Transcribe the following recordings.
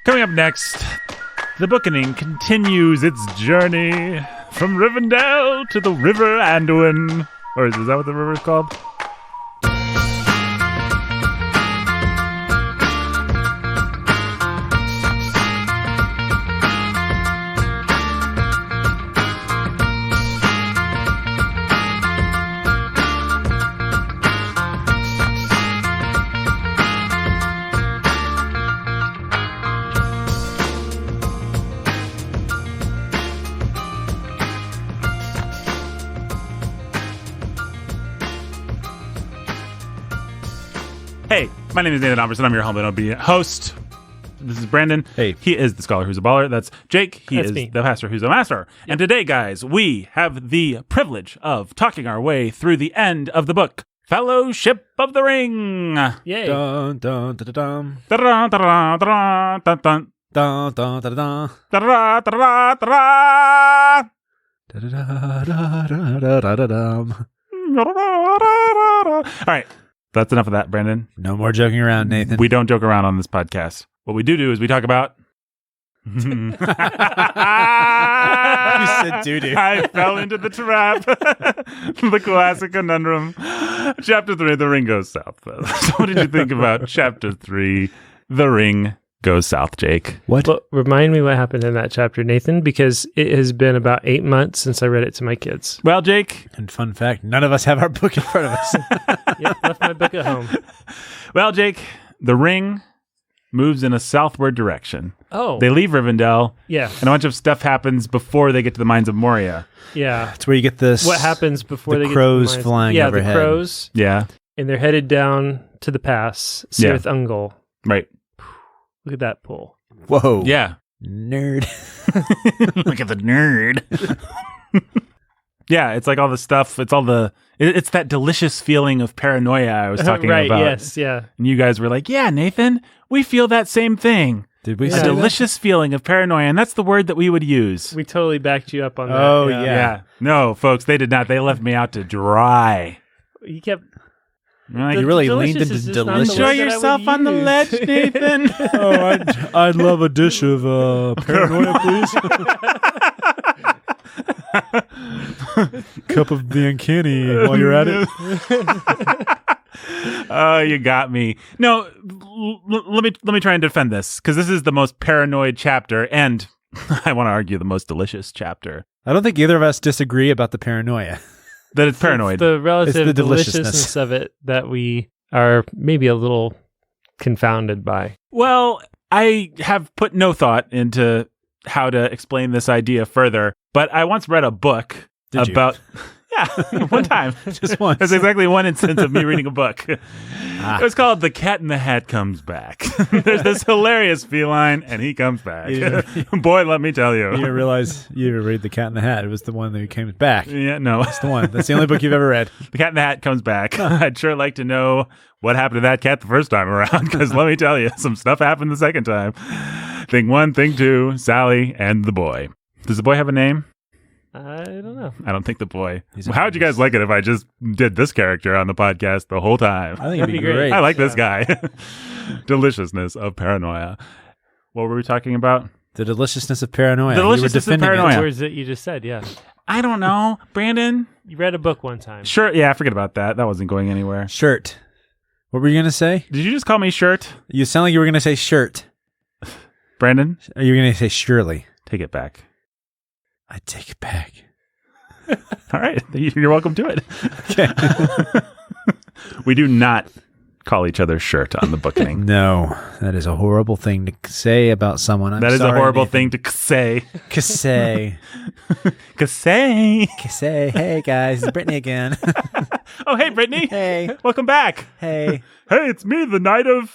Coming up next, the Bookening continues its journey from Rivendell to the River Anduin. Or is that what the river is called? Hey, my name is Nathan Albertson. I'm your humble and obedient host. This is Brandon. Hey. He is the scholar who's a baller. That's Jake. That's is me. the pastor who's a master. Yep. And today, guys, we have the privilege of talking our way through the end of the book, Fellowship of the Ring. Yay. Dun, dun, dun, dun, Da-da, da-da, da-da, dun, dun. dun, dun, dun, dun. Da-da, da-da, da-da. Da-da-da-da-da-da-da-dum. All right. That's enough of that, Brandon. No more joking around, Nathan. We don't joke around on this podcast. What we do is we talk about... You said doo-doo. I fell into the trap. The classic conundrum. Chapter 3, The Ring Goes South. So what did you think about Chapter 3, The Ring Goes South, Jake? What? Well, remind me what happened in that chapter, Nathan, because it has been about 8 months since I read it to my kids. Well, Jake... And fun fact, none of us have our book in front of us. Yep, left my book at home. Well, Jake, the ring moves in a southward direction. Oh. They leave Rivendell, Yeah. and a bunch of stuff happens before they get to the Mines of Moria. Yeah. That's where you get this. What happens before the they get crows to the mines? flying yeah, overhead. the crows, Yeah, and they're headed down to the pass, Yeah. Sirith Ungol. right. Look at that pull. Whoa. Yeah. Nerd. Look at the nerd. Yeah, it's like all the stuff. It's all the... It's that delicious feeling of paranoia I was talking right, about. yes, yeah. And you guys were like, yeah, Nathan, we feel that same thing. Did we Yeah. A say that? delicious feeling of paranoia, and that's the word that we would use. We totally backed you up on that. Oh, Yeah. yeah. No, folks, they did not. They left me out to dry. You kept... You're like, You really delicious leaned into is just not the delicious. word enjoy that I would yourself on the use. ledge, Nathan. Oh, I'd love a dish of paranoia, please. Cup of the uncanny while you're at it. Oh, you got me. No, let me try and defend this, because this is the most paranoid chapter, and I want to argue the most delicious chapter. I don't think either of us disagree about the paranoia. That it's paranoid. It's the relative It's the deliciousness deliciousness. of it that we are maybe a little confounded by. Well, I have put no thought into how to explain this idea further, but I once read a book Did you? about... Yeah, one time. Just once. That's exactly one instance of me reading a book. Ah. It was called The Cat in the Hat Comes Back. There's this hilarious feline, and he comes back. Yeah. Boy, let me tell You you. didn't realize you ever read The Cat in the Hat. It was the one that came back. Yeah, no. That's the one. That's the only book you've ever read. The Cat in the Hat comes back. I'd sure like to know what happened to that cat the first time around, because let me tell you, some stuff happened the second time. Thing one, thing two, Sally and the boy. Does the boy have a name? I don't know. I don't think the boy. He's a How'd you guys like it if I just did this character on the podcast the whole time? I think it'd be That'd be great. great. I like this guy. Deliciousness of paranoia. What were we talking about? The deliciousness of paranoia. The You were deliciousness of defending it. paranoia. The words that you just said, yeah. I don't know. Brandon? You read a book one time. Sure. Yeah, forget about that. That wasn't going anywhere. Shirt. What were you going to say? Did you just call me Shirt? You sound like you were going to say shirt. Brandon? Or you were going to say surely. Take it back. I take it back. All right. You're welcome to it. Okay. We do not call each other Shirt on the Bookening. No, that is a horrible thing to say about someone. I'm That is a sorry, horrible Nathan. thing to say. Say. Say. Say, hey guys, it's Brittany again. Oh, hey, Brittany. Hey, Welcome back. hey. Hey, it's me, the Knight of...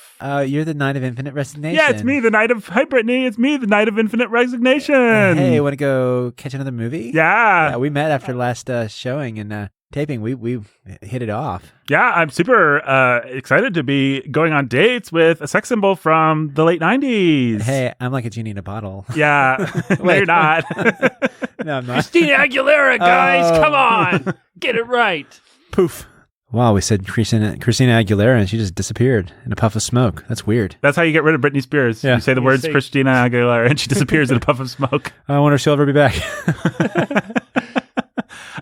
You're the Knight of Infinite Resignation. Yeah, it's me, the Knight of... Hi, Brittany. It's me, the Knight of Infinite Resignation. Hey, want to go catch another movie? Yeah. We met after last showing and taping. We hit it off. Yeah, I'm super excited to be going on dates with a sex symbol from the late 90s. Hey, I'm like a genie in a bottle. Yeah. No, Wait. you're not. No, I'm not. Christina Aguilera, guys. Oh. Come on. Get it right. Poof. Wow, we said Christina Aguilera and she just disappeared in a puff of smoke. That's weird. That's how you get rid of Britney Spears. Yeah. You say the words Christina Aguilera and she disappears in a puff of smoke. I wonder if she'll ever be back.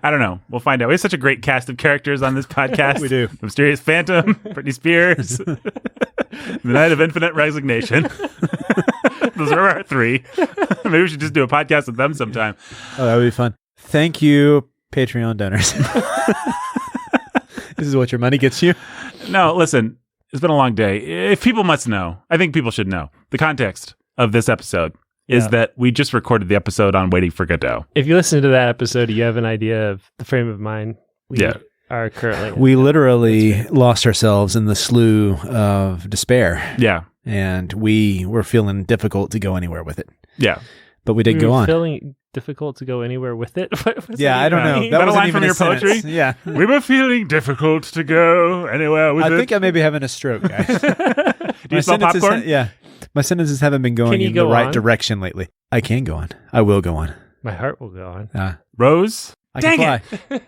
I don't know. We'll find out. We have such a great cast of characters on this podcast. We do. The Mysterious Phantom, Britney Spears, The Night of Infinite Resignation. Those are our 3. Maybe we should just do a podcast with them sometime. Oh, that would be fun. Thank you, Patreon donors. This is what your money gets you. No, listen. It's been a long day. If people must know, I think people should know, the context of this episode is that we just recorded the episode on Waiting for Godot. If you listen to that episode, you have an idea of the frame of mind we are currently in. We literally lost ourselves in the slough of despair. Yeah. And we were feeling difficult to go anywhere with it. Yeah. But we did go on. Feeling difficult to go anywhere with it? I don't know. That a line from your poetry? Yeah. We were feeling difficult to go anywhere with it. I think I may be having a stroke, guys. Do you smell popcorn? Yeah. My sentences haven't been going in the right direction lately. I can go on. I will go on. My heart will go on. Rose? Dang it.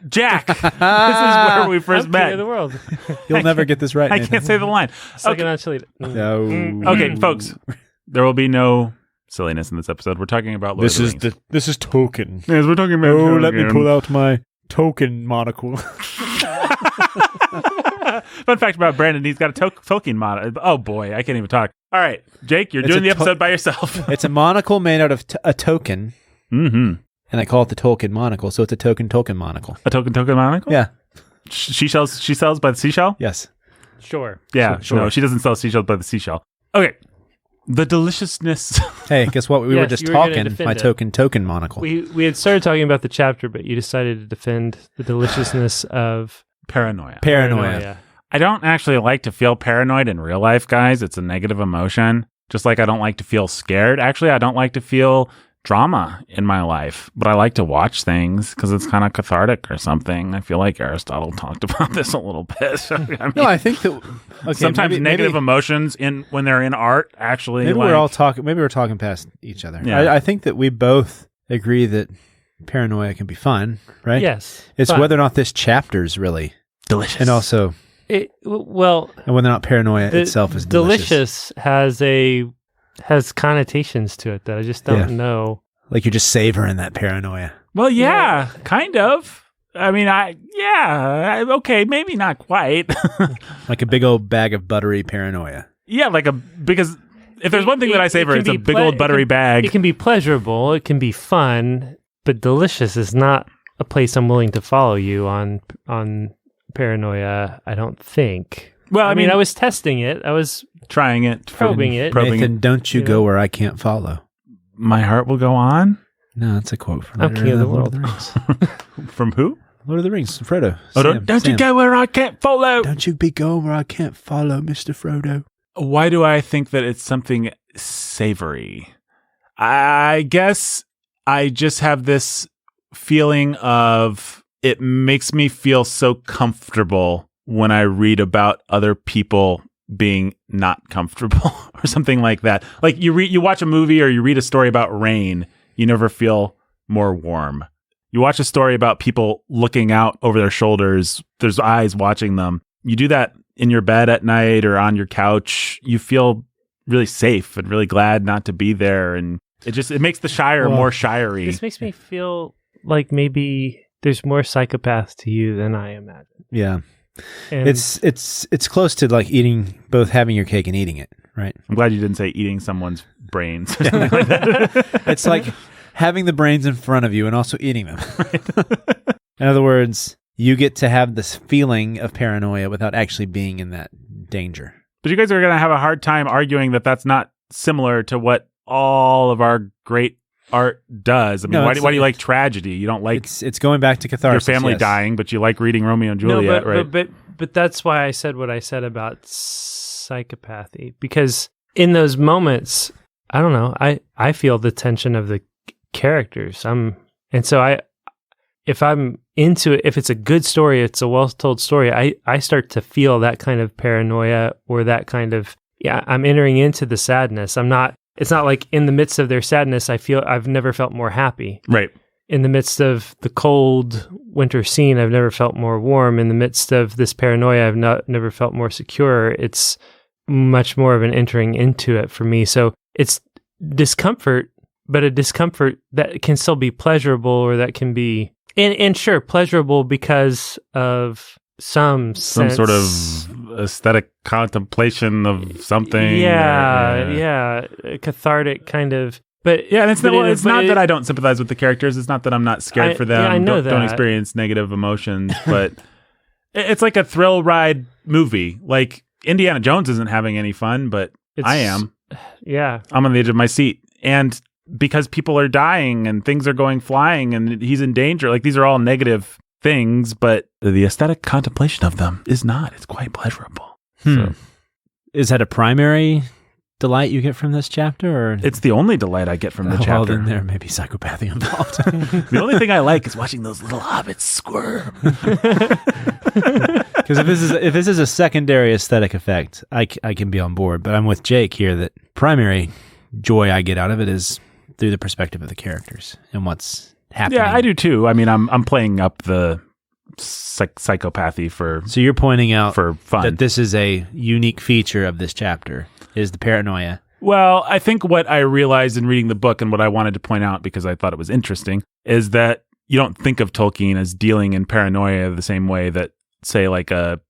Jack. This is where we first met. King of the world. You'll never get this right. I can't say the line. Second on Chile. No. Okay, folks. There will be no silliness in this episode. We're talking about Lord of the Rings. This is Token. Yes, we're talking about Oh, let me pull out my Token monocle. Fun fact about Brandon, he's got a Tolkien monocle. Oh boy, I can't even talk. All right, Jake, you're doing the episode by yourself. It's a monocle made out of a token. Mm-hmm. And I call it the Tolkien monocle, so it's a token monocle. A token monocle? Yeah. She sells by the seashell? Yes. Sure. Yeah. Sure. No, she doesn't sell seashells by the seashell. Okay. The deliciousness. Hey, guess what? We were just talking my it. token monocle. We had started talking about the chapter, but you decided to defend the deliciousness of Paranoia. I don't actually like to feel paranoid in real life, guys. It's a negative emotion. Just like I don't like to feel scared. Actually, I don't like to feel drama in my life, but I like to watch things because it's kind of cathartic or something. I feel like Aristotle talked about this a little bit. I think that sometimes negative emotions when they're in art actually. Maybe we're all talking. Maybe we're talking past each other. Yeah. I think that we both agree that paranoia can be fun, right? Yes. It's fun. whether or not this chapter is really delicious, and also and whether or not paranoia itself is delicious. Has connotations to it that I just don't know. Like you're just savoring that paranoia. Well, yeah, kind of. I mean, okay, maybe not quite. Like a big old bag of buttery paranoia. Yeah, because if there's one thing that I savor, it's a big old buttery bag. It can be pleasurable, it can be fun, but delicious is not a place I'm willing to follow you on paranoia, I don't think. Well, I mean, I was testing it. I was trying it, probing it. Nathan, don't you go where I can't follow. My heart will go on. No, that's a quote from I'm King of the Lord World. of the Rings. From who? Lord of the Rings, Frodo. Oh, don't you go where I can't follow. Don't you be going where I can't follow, Mr. Frodo. Why do I think that it's something savory? I guess I just have this feeling of it makes me feel so comfortable when I read about other people being not comfortable or something like that. Like you watch a movie or you read a story about rain, you never feel more warm. You watch a story about people looking out over their shoulders, there's eyes watching them. You do that in your bed at night or on your couch, you feel really safe and really glad not to be there. And it makes the Shire more shirey. This makes me feel like maybe there's more psychopaths to you than I imagine. Yeah. And it's close to like both having your cake and eating it, right? I'm glad you didn't say eating someone's brains or something like that. It's like having the brains in front of you and also eating them. In other words, you get to have this feeling of paranoia without actually being in that danger. But you guys are going to have a hard time arguing that that's not similar to what all of our great art does. I mean, why do you like tragedy? You don't like it's going back to catharsis. Your family dying, but you like reading Romeo and Juliet, right? But that's why I said what I said about psychopathy, because in those moments, I don't know, I feel the tension of the characters. If I'm into it, if it's a good story, it's a well-told story, I start to feel that kind of paranoia or that kind of, I'm entering into the sadness. It's not like in the midst of their sadness, I've never felt more happy. Right. in the midst of the cold winter scene, I've never felt more warm. In the midst of this paranoia, I've never felt more secure. It's much more of an entering into it for me. So it's discomfort, but a discomfort that can still be pleasurable, or that can be, and sure, pleasurable because of some sort of aesthetic contemplation of something. Yeah, a cathartic kind of. But yeah, and it's not that I don't sympathize with the characters. It's not that I'm not scared for them. Yeah, I know don't experience negative emotions, but it's like a thrill ride movie. Like Indiana Jones isn't having any fun, but I am. Yeah, I'm on the edge of my seat, and because people are dying and things are going flying and he's in danger. Like these are all negative things, but the aesthetic contemplation of them is not. It's quite pleasurable. So, is that a primary delight you get from this chapter, or it's the only delight I get from the chapter? Well, then there may be psychopathy involved. The only thing I like is watching those little hobbits squirm. Because if this is a secondary aesthetic effect, I can be on board. But I'm with Jake here that primary joy I get out of it is through the perspective of the characters and what's happening. Yeah, I do too. I mean, I'm playing up the psychopathy for. So you're pointing out for fun that this is a unique feature of this chapter, is the paranoia. Well, I think what I realized in reading the book, and what I wanted to point out because I thought it was interesting, is that you don't think of Tolkien as dealing in paranoia the same way that, say, like a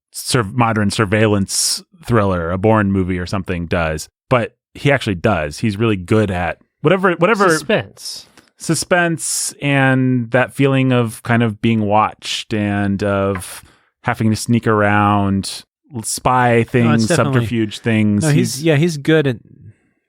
modern surveillance thriller, a Bourne movie or something does. But he actually does. He's really good at whatever suspense and that feeling of kind of being watched and of having to sneak around, spy things, subterfuge things. No, he's good at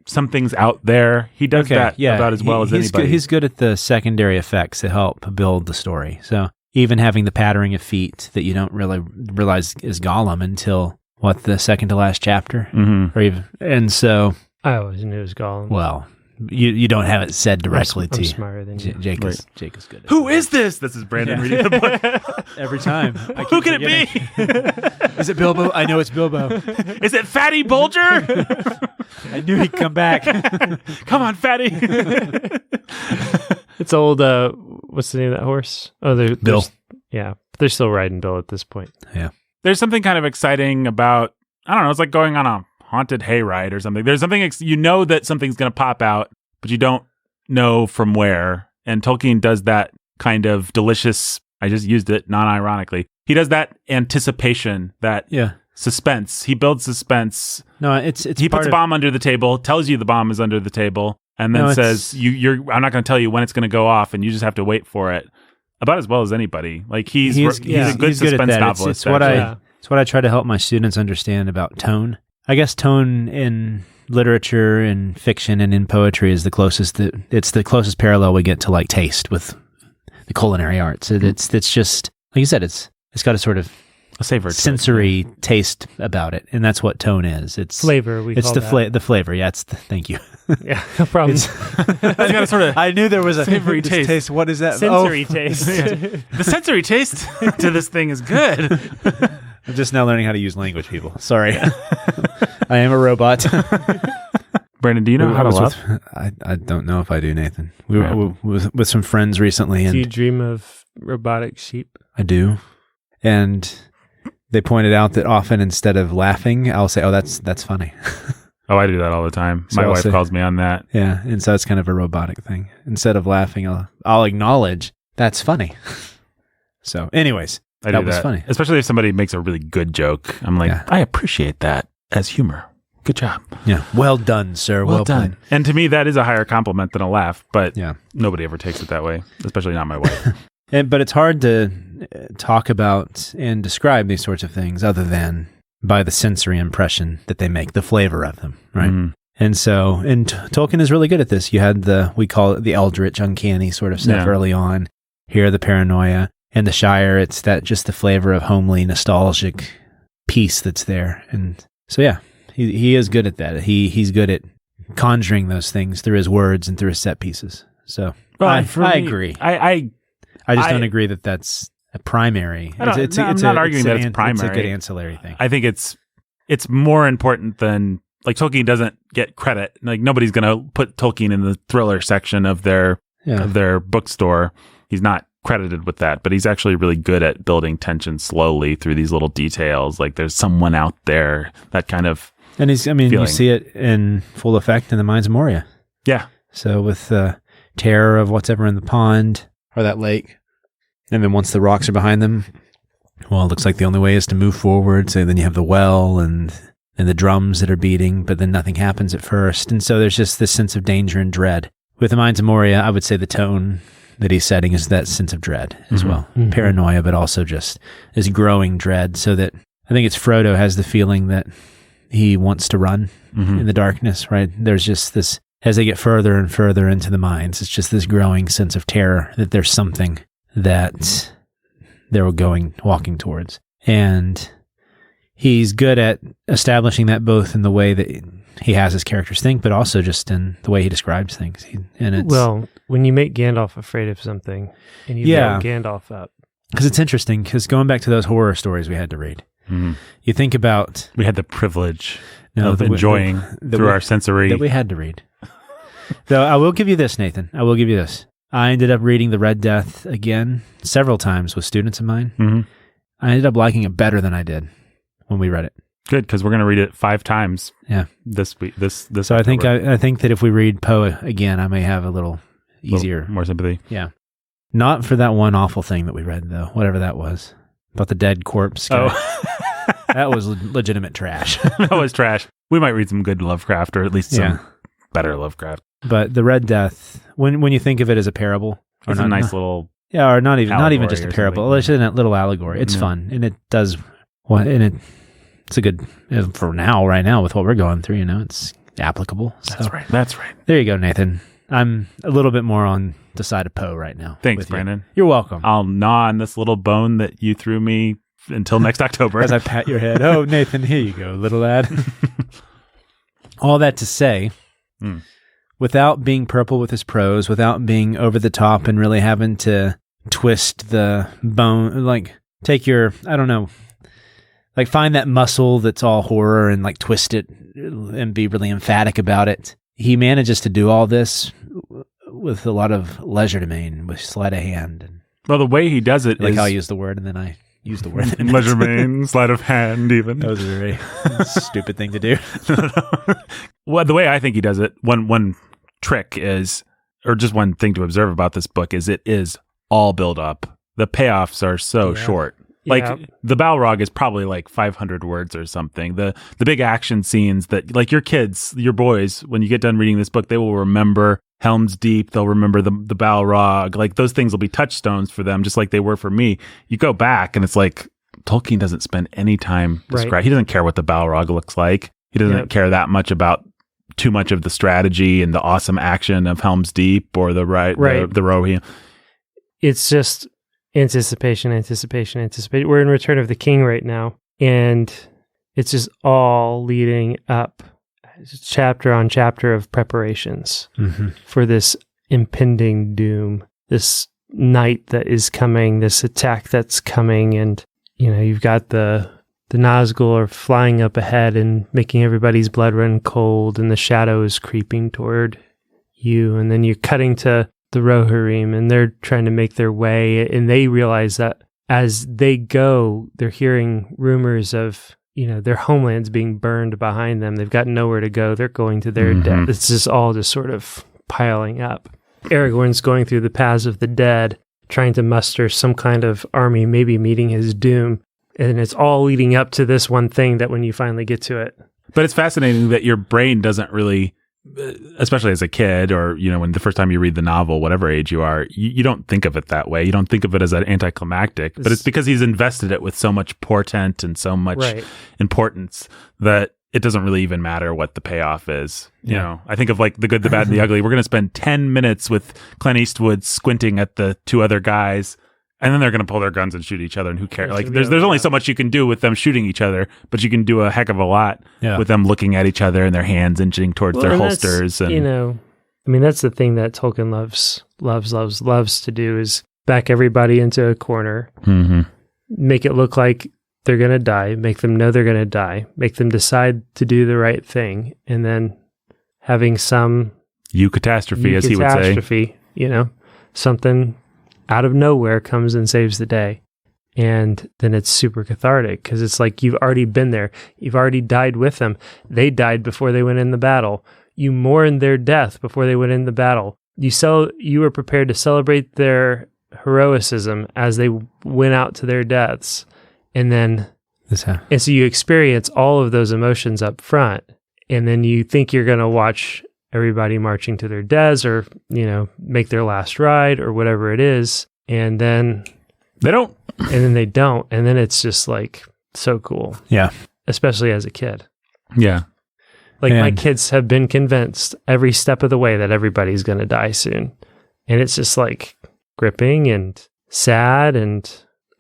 some things out there. He does that about as well as anybody. He's good at the secondary effects that help build the story. So even having the pattering of feet that you don't really realize is Gollum until the second to last chapter, or even, and so I always knew it was Gollum. Well, you don't have it said directly to you. I'm smarter than you. Jake is good. Who is this? This is Brandon reading the book. Every time. Who can it be? Is it Bilbo? I know it's Bilbo. Is it Fatty Bulger? I knew he'd come back. Come on, Fatty. It's old, what's the name of that horse? Oh, Bill. They're still riding Bill at this point. Yeah. There's something kind of exciting about, I don't know, it's like going on a haunted hayride or something. There's something, you know that something's going to pop out, but you don't know from where. And Tolkien does that kind of delicious, I just used it non-ironically. He does that anticipation, that suspense. He builds suspense. No, he puts a bomb under the table, tells you the bomb is under the table, and then says, I'm not going to tell you when it's going to go off, and you just have to wait for it. About as well as anybody. Like he's a good suspense novelist. It's what I try to help my students understand about tone. I guess tone in literature and fiction and in poetry is the closest parallel we get to like taste with the culinary arts. It's just like you said, it's got a sort of a savor, sensory taste about it, and that's what tone is. It's flavor. The flavor. Yeah, thank you. Yeah, no problem. I knew there was a savory taste. What is that? Sensory taste. The sensory taste to this thing is good. I'm just now learning how to use language, people. Sorry. I am a robot. Brandon, do you know how to love? I don't know if I do, Nathan. We were with some friends recently. Do you dream of robotic sheep? I do. And they pointed out that often instead of laughing, I'll say, oh, that's funny. Oh, I do that all the time. My wife calls me on that. Yeah, and so it's kind of a robotic thing. Instead of laughing, I'll acknowledge that's funny. So anyways, that was funny. Especially if somebody makes a really good joke. I'm like, I appreciate that as humor. Good job. Yeah. Well done, sir. Well done. Played. And to me, that is a higher compliment than a laugh, but nobody ever takes it that way, especially not my wife. But it's hard to talk about and describe these sorts of things other than by the sensory impression that they make, the flavor of them, right? Mm-hmm. And so, Tolkien is really good at this. You had we call it the eldritch, uncanny sort of stuff early on. Here, the paranoia. And the Shire, it's just the flavor of homely, nostalgic peace that's there. And so, he is good at that. He's good at conjuring those things through his words and through his set pieces. So, I agree. I just don't agree that that's a primary. I'm not arguing that it's primary. It's a good ancillary thing. I think it's more important than, like, Tolkien doesn't get credit. Like, nobody's going to put Tolkien in the thriller section of their bookstore. he's not credited with that, but he's actually really good at building tension slowly through these little details. Like there's someone out there, that kind of And feeling. you see it in full effect in the Mines of Moria. Yeah. So with the terror of what's ever in the pond or that lake, and then once the rocks are behind them, well, it looks like the only way is to move forward. So then you have the well and the drums that are beating, but then nothing happens at first. And so there's just this sense of danger and dread. With the Mines of Moria, I would say the tone that he's setting is that sense of dread as well. Mm-hmm. Paranoia, but also just this growing dread, so that I think it's Frodo has the feeling that he wants to run in the darkness, right? There's just this, as they get further and further into the mines, it's just this growing sense of terror that there's something that they're walking towards. And he's good at establishing that both in the way that he has his characters think, but also just in the way he describes things. Well, when you make Gandalf afraid of something and you build Gandalf up. Because it's interesting, because going back to those horror stories we had to read, you think about... We had the privilege of enjoying through our sensory... That we had to read. Though I will give you this, Nathan. I will give you this. I ended up reading The Red Death again several times with students of mine. Mm-hmm. I ended up liking it better than I did when we read it. Good, because we're going to read it 5 times. This week. This. So I think that if we read Poe again, I may have a little easier, more sympathy. Yeah, not for that one awful thing that we read though, whatever that was about the dead corpse guy. Oh, that was legitimate trash. That was trash. We might read some good Lovecraft, or at least some better Lovecraft. But the Red Death, when you think of it as a parable, it's a nice little or not even just a parable. It's just a little allegory. It's fun, and it does it's a good for now. Right now, with what we're going through, it's applicable. So. That's right. There you go, Nathan. I'm a little bit more on the side of Poe right now. Thanks, Brandon. You're welcome. I'll gnaw on this little bone that you threw me until next October. As I pat your head. Oh, Nathan, here you go, little lad. All that to say, without being purple with his prose, without being over the top and really having to twist the bone, like take your, I don't know, like find that muscle that's all horror and like twist it and be really emphatic about it. He manages to do all this with a lot of legerdemain, with sleight of hand. And well, the way he does it like how I use the word and then I use the word. Legerdemain, sleight of hand even. That was a very stupid thing to do. Well, the way I think he does it, one trick is, or just one thing to observe about this book is it is all build up. The payoffs are so short. Like the Balrog is probably like 500 words or something. The big action scenes that like your kids, your boys, when you get done reading this book, they will remember Helm's Deep. They'll remember the Balrog. Like those things will be touchstones for them, just like they were for me. You go back and it's like Tolkien doesn't spend any time describing. He doesn't care what the Balrog looks like. He doesn't care that much about too much of the strategy and the awesome action of Helm's Deep or the Rohirrim. It's just anticipation. We're in Return of the King right now, and it's just all leading up, chapter on chapter of preparations for this impending doom, this night that is coming, this attack that's coming, and you've got the Nazgul are flying up ahead and making everybody's blood run cold, and the shadows creeping toward you, and then you're cutting to the Rohirrim, and they're trying to make their way, and they realize that as they go, they're hearing rumors of, their homelands being burned behind them. They've got nowhere to go. They're going to their death. It's just all just sort of piling up. Aragorn's going through the paths of the dead, trying to muster some kind of army, maybe meeting his doom. And it's all leading up to this one thing that when you finally get to it. But it's fascinating that your brain doesn't really, especially as a kid or, when the first time you read the novel, whatever age you are, you don't think of it that way. You don't think of it as an anticlimactic, but it's because he's invested it with so much portent and so much importance that it doesn't really even matter what the payoff is. I think of like The Good, the Bad, and the Ugly. We're going to spend 10 minutes with Clint Eastwood squinting at the two other guys, and then they're going to pull their guns and shoot each other, and who cares? Like, there's only so much you can do with them shooting each other, but you can do a heck of a lot with them looking at each other and their hands inching towards their holsters. And that's the thing that Tolkien loves to do is back everybody into a corner, make it look like they're going to die, make them know they're going to die, make them decide to do the right thing, and then having some eucatastrophe, as he would say. Something out of nowhere comes and saves the day. And then it's super cathartic because it's like you've already been there. You've already died with them. They died before they went in the battle. You mourned their death before they went in the battle. You were prepared to celebrate their heroicism as they went out to their deaths. And then, and so you experience all of those emotions up front. And then you think you're going to watch everybody marching to their deaths or, make their last ride or whatever it is. And then they don't. And then they don't. And then it's just like so cool. Yeah. Especially as a kid. Yeah. Like my kids have been convinced every step of the way that everybody's going to die soon. And it's just like gripping and sad and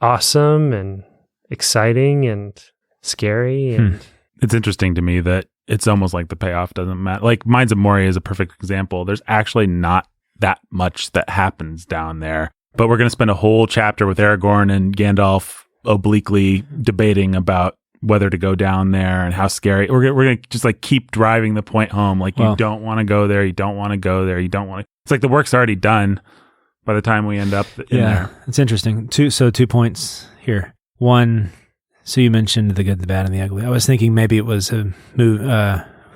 awesome and exciting and scary. And It's interesting to me that it's almost like the payoff doesn't matter. Like Mines of Moria is a perfect example. There's actually not that much that happens down there. But we're going to spend a whole chapter with Aragorn and Gandalf obliquely debating about whether to go down there and how scary. We're going to just like keep driving the point home. Like you don't want to go there. You don't want to go there. You don't want to. It's like the work's already done by the time we end up in there. It's interesting. 2 points here. One, so you mentioned the good, the bad, and the ugly. I was thinking maybe it was a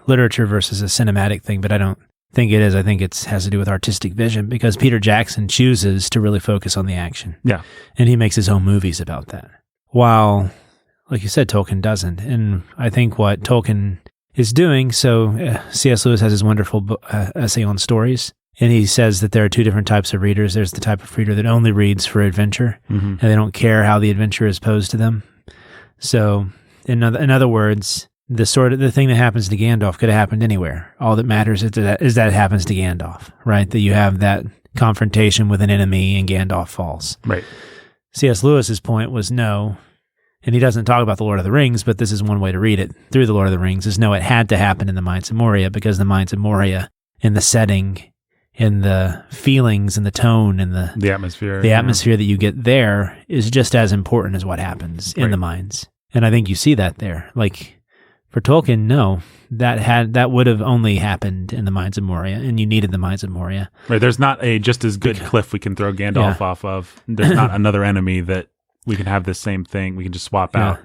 literature versus a cinematic thing, but I don't think it is. I think it has to do with artistic vision because Peter Jackson chooses to really focus on the action. Yeah. And he makes his own movies about that. While, like you said, Tolkien doesn't. And I think what Tolkien is doing, so C.S. Lewis has his wonderful essay on stories, and he says that there are 2 different types of readers. There's the type of reader that only reads for adventure, and they don't care how the adventure is posed to them. So, in other words, the thing that happens to Gandalf could have happened anywhere. All that matters is that it happens to Gandalf, right? That you have that confrontation with an enemy and Gandalf falls. Right. C.S. Lewis's point was no, and he doesn't talk about the Lord of the Rings, but this is one way to read it through the Lord of the Rings, is no, it had to happen in the Mines of Moria because the Mines of Moria in the setting, in the feelings and the tone and the atmosphere. The atmosphere that you get there is just as important as what happens in the mines. And I think you see that there. Like for Tolkien, no, that would have only happened in the Mines of Moria, and you needed the Mines of Moria. Right. There's not a just as good cliff we can throw Gandalf off of. There's not another enemy that we can have this same thing. We can just swap out.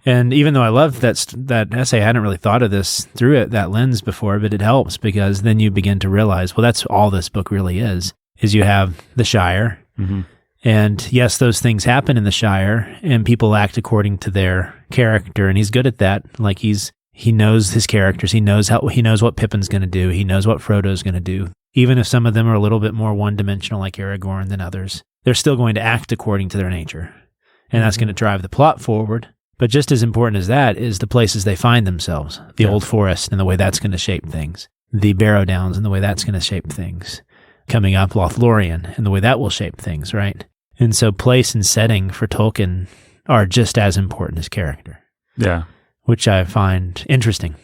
And even though I loved that essay, I hadn't really thought of this through that lens before, but it helps because then you begin to realize, well, that's all this book really is you have the Shire. Mm-hmm. And yes, those things happen in the Shire and people act according to their character. And he's good at that. Like he knows his characters. He knows what Pippin's going to do. He knows what Frodo's going to do. Even if some of them are a little bit more one-dimensional like Aragorn than others, they're still going to act according to their nature. And that's going to drive the plot forward. But just as important as that is the places they find themselves, the Old Forest and the way that's going to shape things, the Barrow Downs and the way that's going to shape things, coming up Lothlorien and the way that will shape things, right? And so place and setting for Tolkien are just as important as character. Yeah. Which I find interesting.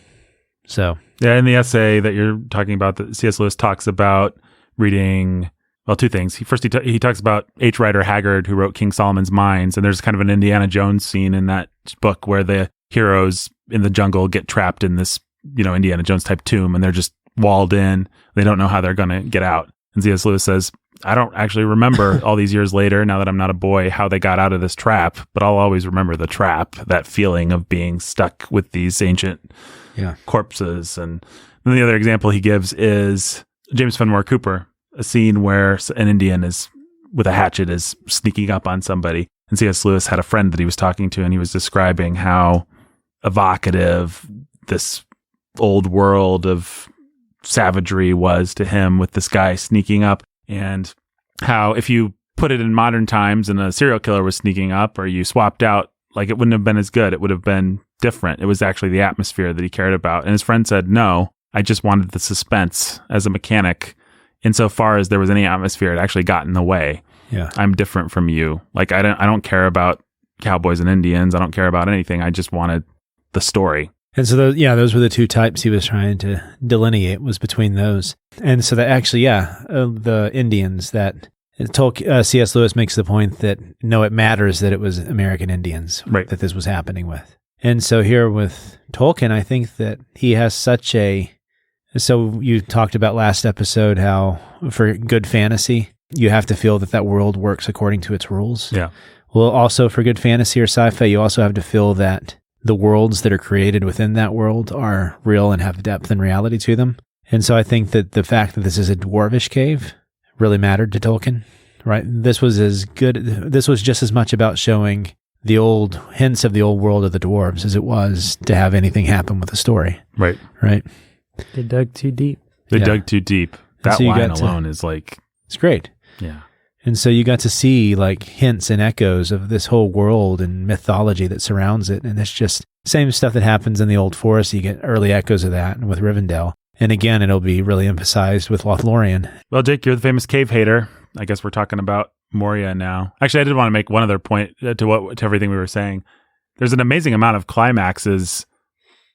So. Yeah, in the essay that you're talking about, that C.S. Lewis talks about reading... Well, 2 things. He talks about H. Rider Haggard, who wrote King Solomon's Mines, and there's kind of an Indiana Jones scene in that book where the heroes in the jungle get trapped in this, Indiana Jones type tomb, and they're just walled in. They don't know how they're going to get out. And C.S. Lewis says, I don't actually remember all these years later, now that I'm not a boy, how they got out of this trap, but I'll always remember the trap, that feeling of being stuck with these ancient corpses. And then the other example he gives is James Fenimore Cooper, a scene where an Indian with a hatchet is sneaking up on somebody. And C.S. Lewis had a friend that he was talking to, and he was describing how evocative this old world of savagery was to him with this guy sneaking up, and how if you put it in modern times and a serial killer was sneaking up or you swapped out, like it wouldn't have been as good. It would have been different. It was actually the atmosphere that he cared about. And his friend said, no, I just wanted the suspense as a mechanic. Insofar as there was any atmosphere, it actually got in the way. Yeah, I'm different from you. Like I don't care about cowboys and Indians. I don't care about anything. I just wanted the story. And so those were the 2 types he was trying to delineate, was between those. And so that actually, the Indians that C.S. Lewis makes the point that no, it matters that it was American Indians that this was happening with. And so here with Tolkien, I think that he has so you talked about last episode how for good fantasy, you have to feel that world works according to its rules. Yeah. Well, also for good fantasy or sci-fi, you also have to feel that the worlds that are created within that world are real and have depth and reality to them. And so I think that the fact that this is a dwarvish cave really mattered to Tolkien, right? This was just as much about showing the old hints of the old world of the dwarves as it was to have anything happen with the story. Right. Right. They dug too deep. They dug too deep. That line alone is like... It's great. Yeah. And so you got to see like hints and echoes of this whole world and mythology that surrounds it. And it's just same stuff that happens in the Old Forest. You get early echoes of that and with Rivendell. And again, it'll be really emphasized with Lothlorien. Well, Jake, you're the famous cave hater. I guess we're talking about Moria now. Actually, I did want to make one other point to everything we were saying. There's an amazing amount of climaxes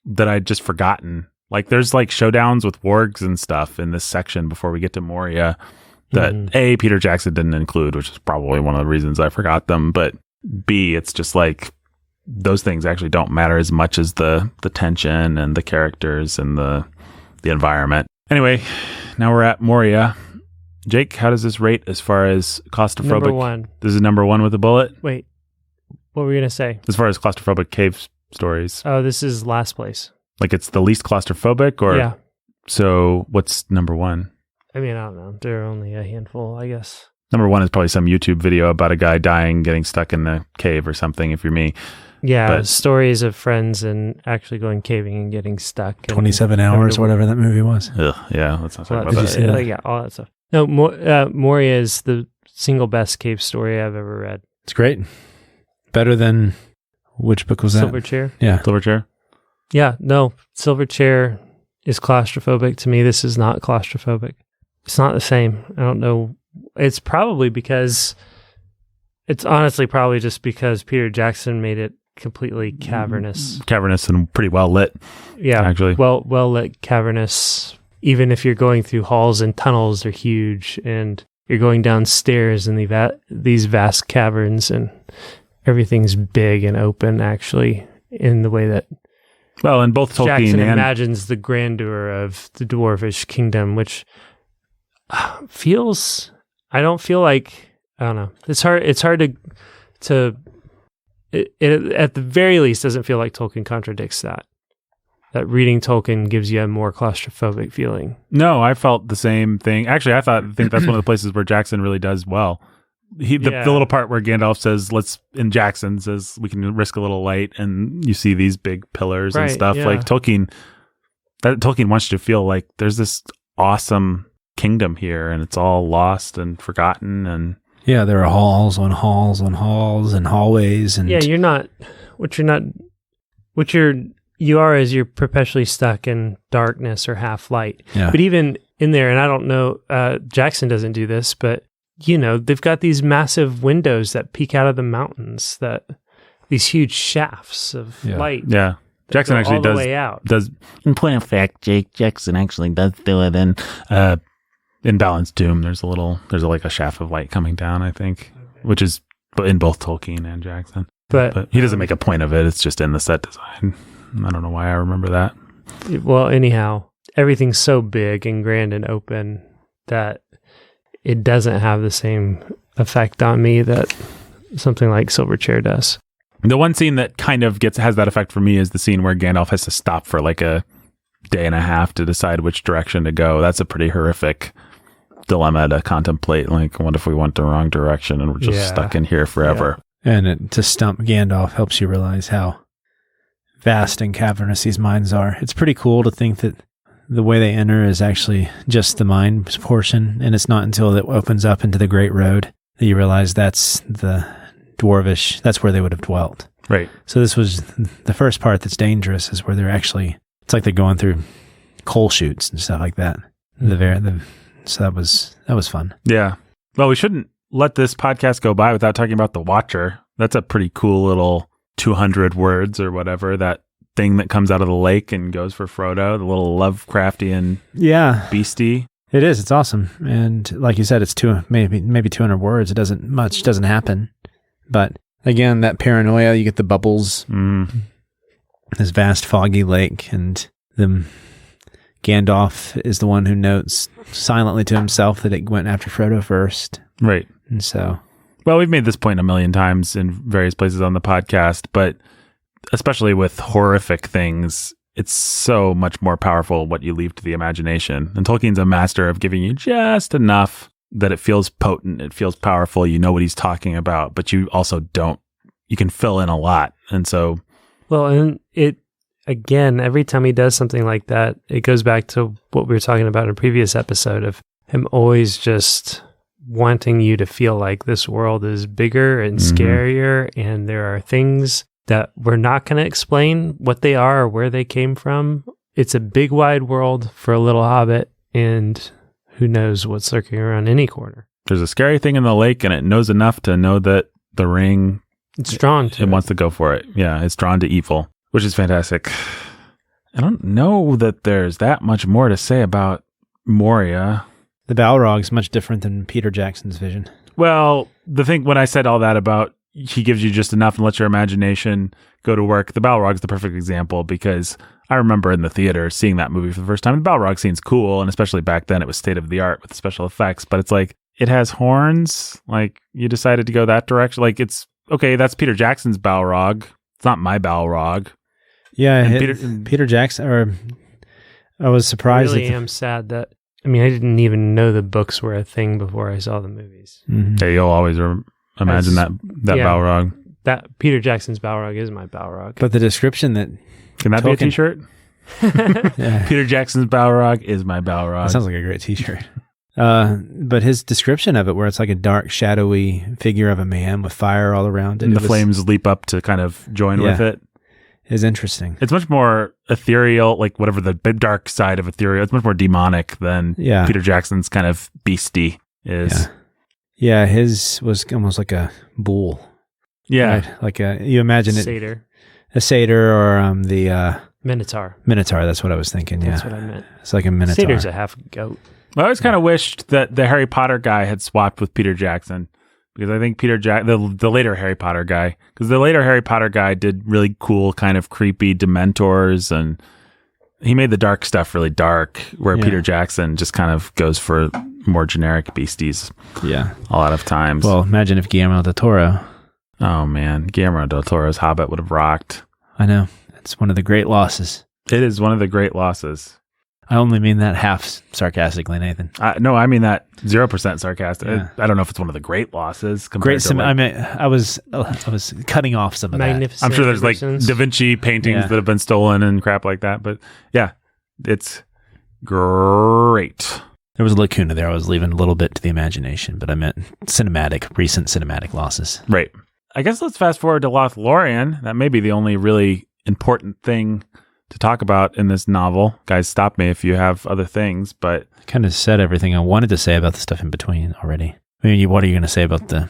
that I'd just forgotten. Like there's like showdowns with wargs and stuff in this section before we get to Moria that Peter Jackson didn't include, which is probably one of the reasons I forgot them. But B, it's just like those things actually don't matter as much as the tension and the characters and the environment. Anyway, now we're at Moria. Jake, how does this rate as far as claustrophobic? Number 1. This is number 1 with a bullet? Wait, what were you going to say? As far as claustrophobic cave stories. Oh, this is last place. Like it's the least claustrophobic? Or yeah. So what's number 1? I mean, I don't know. There are only a handful, I guess. Number 1 is probably some YouTube video about a guy dying, getting stuck in a cave or something, if you're me. Yeah, but stories of friends and actually going caving and getting stuck. 27 hours, whatever that movie was. Ugh, yeah, let's not talk about Did you that. see that? Yeah, all that stuff. No, Moria is the single best cave story I've ever read. It's great. Better than, which book was that? Silverchair. Yeah. Silverchair? Yeah, no, Silverchair is claustrophobic. To me, this is not claustrophobic. It's not the same. I don't know. It's probably because, it's honestly probably just because Peter Jackson made it completely cavernous. Cavernous and pretty well lit. Yeah, actually. Well lit, cavernous. Even if you're going through halls and tunnels, they're huge, and you're going downstairs in these vast caverns, and everything's big and open, actually, in the way that in both Tolkien Jackson and imagines the grandeur of the dwarvish kingdom, which feels... I don't feel like... I don't know. It's hard to it at the very least doesn't feel like Tolkien contradicts that reading Tolkien gives you a more claustrophobic feeling. No, I felt the same thing. Actually, I think that's one of the places where Jackson really does well. The little part where Gandalf says, Jackson says, we can risk a little light, and you see these big pillars and stuff. Yeah. Like Tolkien wants you to feel like there's this awesome kingdom here, and it's all lost and forgotten. And yeah, there are halls on halls on halls and hallways. And you are as you're perpetually stuck in darkness or half light. Yeah. But even in there, and I don't know, Jackson doesn't do this, but they've got these massive windows that peek out of the mountains, these huge shafts of light. Yeah. Jackson actually all the way out. does. In point of fact, Jackson actually does do it in Balin's Tomb. There's a shaft of light coming down, I think, which is in both Tolkien and Jackson. But he doesn't make a point of it. It's just in the set design. I don't know why I remember that. Well, anyhow, everything's so big and grand and open that it doesn't have the same effect on me that something like Silverchair does. The one scene that kind of has that effect for me is the scene where Gandalf has to stop for like a day and a half to decide which direction to go. That's a pretty horrific dilemma to contemplate. Like, what if we went the wrong direction and we're just stuck in here forever? Yeah. And to stump Gandalf helps you realize how vast and cavernous these mines are. It's pretty cool to think that the way they enter is actually just the mine portion, and it's not until it opens up into the Great Road that you realize that's the dwarvish, that's where they would have dwelt. Right. So this was the first part that's dangerous, is where they're actually, it's like they're going through coal chutes and stuff like that. So that was fun. Yeah. Well, we shouldn't let this podcast go by without talking about the Watcher. That's a pretty cool little 200 words or whatever, that thing that comes out of the lake and goes for Frodo, the little Lovecraftian beastie. It is. It's awesome. And like you said, it's maybe 200 words. It doesn't happen. But again, that paranoia, you get the bubbles, this vast foggy lake, and them Gandalf is the one who notes silently to himself that it went after Frodo first. Right. And so... Well, we've made this point a million times in various places on the podcast, but especially with horrific things, it's so much more powerful what you leave to the imagination. And Tolkien's a master of giving you just enough that it feels potent, it feels powerful, you know what he's talking about, but you also don't. You can fill in a lot. And so... Well, and it, again, every time he does something like that, it goes back to what we were talking about in a previous episode of him always just wanting you to feel like this world is bigger and scarier, and there are things that we're not going to explain what they are or where they came from. It's a big, wide world for a little hobbit, and who knows what's lurking around any corner. There's a scary thing in the lake, and it knows enough to know that the ring... It's drawn to it. It wants to go for it. Yeah, it's drawn to evil, which is fantastic. I don't know that there's that much more to say about Moria. The Balrog's much different than Peter Jackson's vision. Well, the thing, when I said all that about he gives you just enough and lets your imagination go to work, the Balrog's the perfect example, because I remember in the theater seeing that movie for the first time. The Balrog scene's cool, and especially back then it was state of the art with special effects, but it's like, it has horns. Like, you decided to go that direction. Like, it's, okay, that's Peter Jackson's Balrog. It's not my Balrog. Yeah, Peter Jackson, or I was surprised. I really am sad that, I mean, I didn't even know the books were a thing before I saw the movies. Mm-hmm. Yeah, you'll always imagine that Balrog. That Peter Jackson's Balrog is my Balrog. But the description that... Can that be a t-shirt? Yeah. Peter Jackson's Balrog is my Balrog. That sounds like a great t-shirt. But his description of it, where it's like a dark, shadowy figure of a man with fire all around it. And the flames leap up to kind of join with it. Is interesting. It's much more ethereal, like whatever the dark side of ethereal. It's much more demonic than Peter Jackson's kind of beastie is. Yeah, his was almost like a bull. Yeah. Right? Like you imagine it. Satyr. A satyr or the... Minotaur. Minotaur, that's what I was thinking, That's what I meant. It's like a minotaur. Satyr's a half goat. Well, I always kind of wished that the Harry Potter guy had swapped with Peter Jackson, because I think the later Harry Potter guy, because the later Harry Potter guy did really cool kind of creepy Dementors, and he made the dark stuff really dark, where Peter Jackson just kind of goes for more generic beasties. Yeah. A lot of times. Well, imagine if Guillermo del Toro. Oh man, Guillermo del Toro's Hobbit would have rocked. I know. It's one of the great losses. It is one of the great losses. I only mean that half sarcastically, Nathan. No, I mean that 0% sarcastic. Yeah. I don't know if it's one of the great losses. I was cutting off some of that. I'm sure there's like Da Vinci paintings that have been stolen and crap like that. But yeah, it's great. There was a lacuna there. I was leaving a little bit to the imagination, but I meant recent cinematic losses. Right. I guess let's fast forward to Lothlorien. That may be the only really important thing to talk about in this novel. Guys, stop me if you have other things, but... I kind of said everything I wanted to say about the stuff in between already. I mean, what are you going to say about the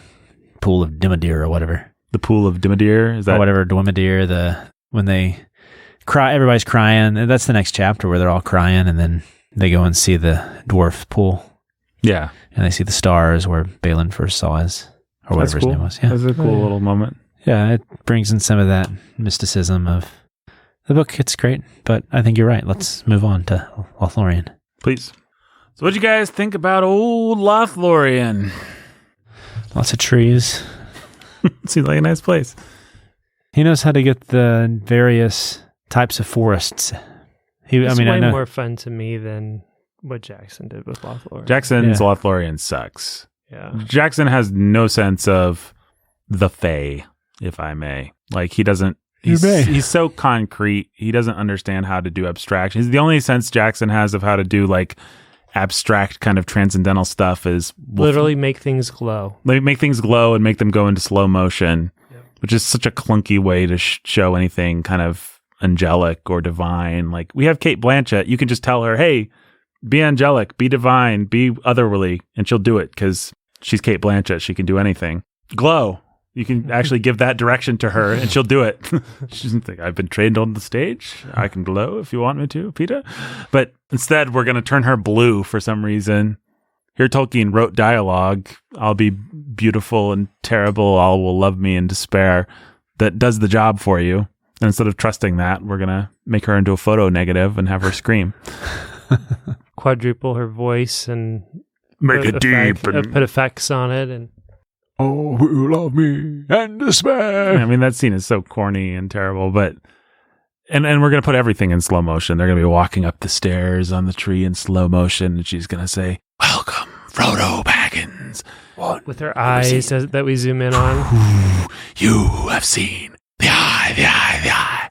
Pool of Dimidir or whatever? The Pool of Dimidir? Is that... Or whatever, Dimidir, when they cry, everybody's crying. And that's the next chapter where they're all crying, and then they go and see the dwarf pool. Yeah. And they see the stars where Balin first saw us, or whatever his name was. Yeah. That's a cool little moment. Yeah, it brings in some of that mysticism of the book. It's great, but I think you're right. Let's move on to Lothlorien. Please. So what'd you guys think about old Lothlorien? Lots of trees. Seems like a nice place. He knows how to get the various types of forests. It's way more fun to me than what Jackson did with Lothlorien. Jackson's Lothlorien sucks. Yeah. Jackson has no sense of the Fae, if I may. Like, he doesn't... He's so concrete. He doesn't understand how to do abstraction. The only sense Jackson has of how to do like abstract kind of transcendental stuff is literally make things glow. Make things glow and make them go into slow motion, which is such a clunky way to show anything kind of angelic or divine. Like, we have Cate Blanchett. You can just tell her, hey, be angelic, be divine, be otherworldly, and she'll do it because she's Cate Blanchett. She can do anything. Glow. You can actually give that direction to her and she'll do it. She doesn't think, I've been trained on the stage. I can glow if you want me to, Peter. But instead, we're going to turn her blue for some reason. Here, Tolkien wrote dialogue. I'll be beautiful and terrible. All will love me in despair. That does the job for you. And instead of trusting that, we're going to make her into a photo negative and have her scream. quadruple her voice and Make it deep. Put effects on it. And oh, who love me and despair. I mean, that scene is so corny and terrible, but... And we're going to put everything in slow motion. They're going to be walking up the stairs on the tree in slow motion, and she's going to say, welcome, Frodo Baggins. What? With her eyes that we zoom in on. You have seen the eye, the eye, the eye.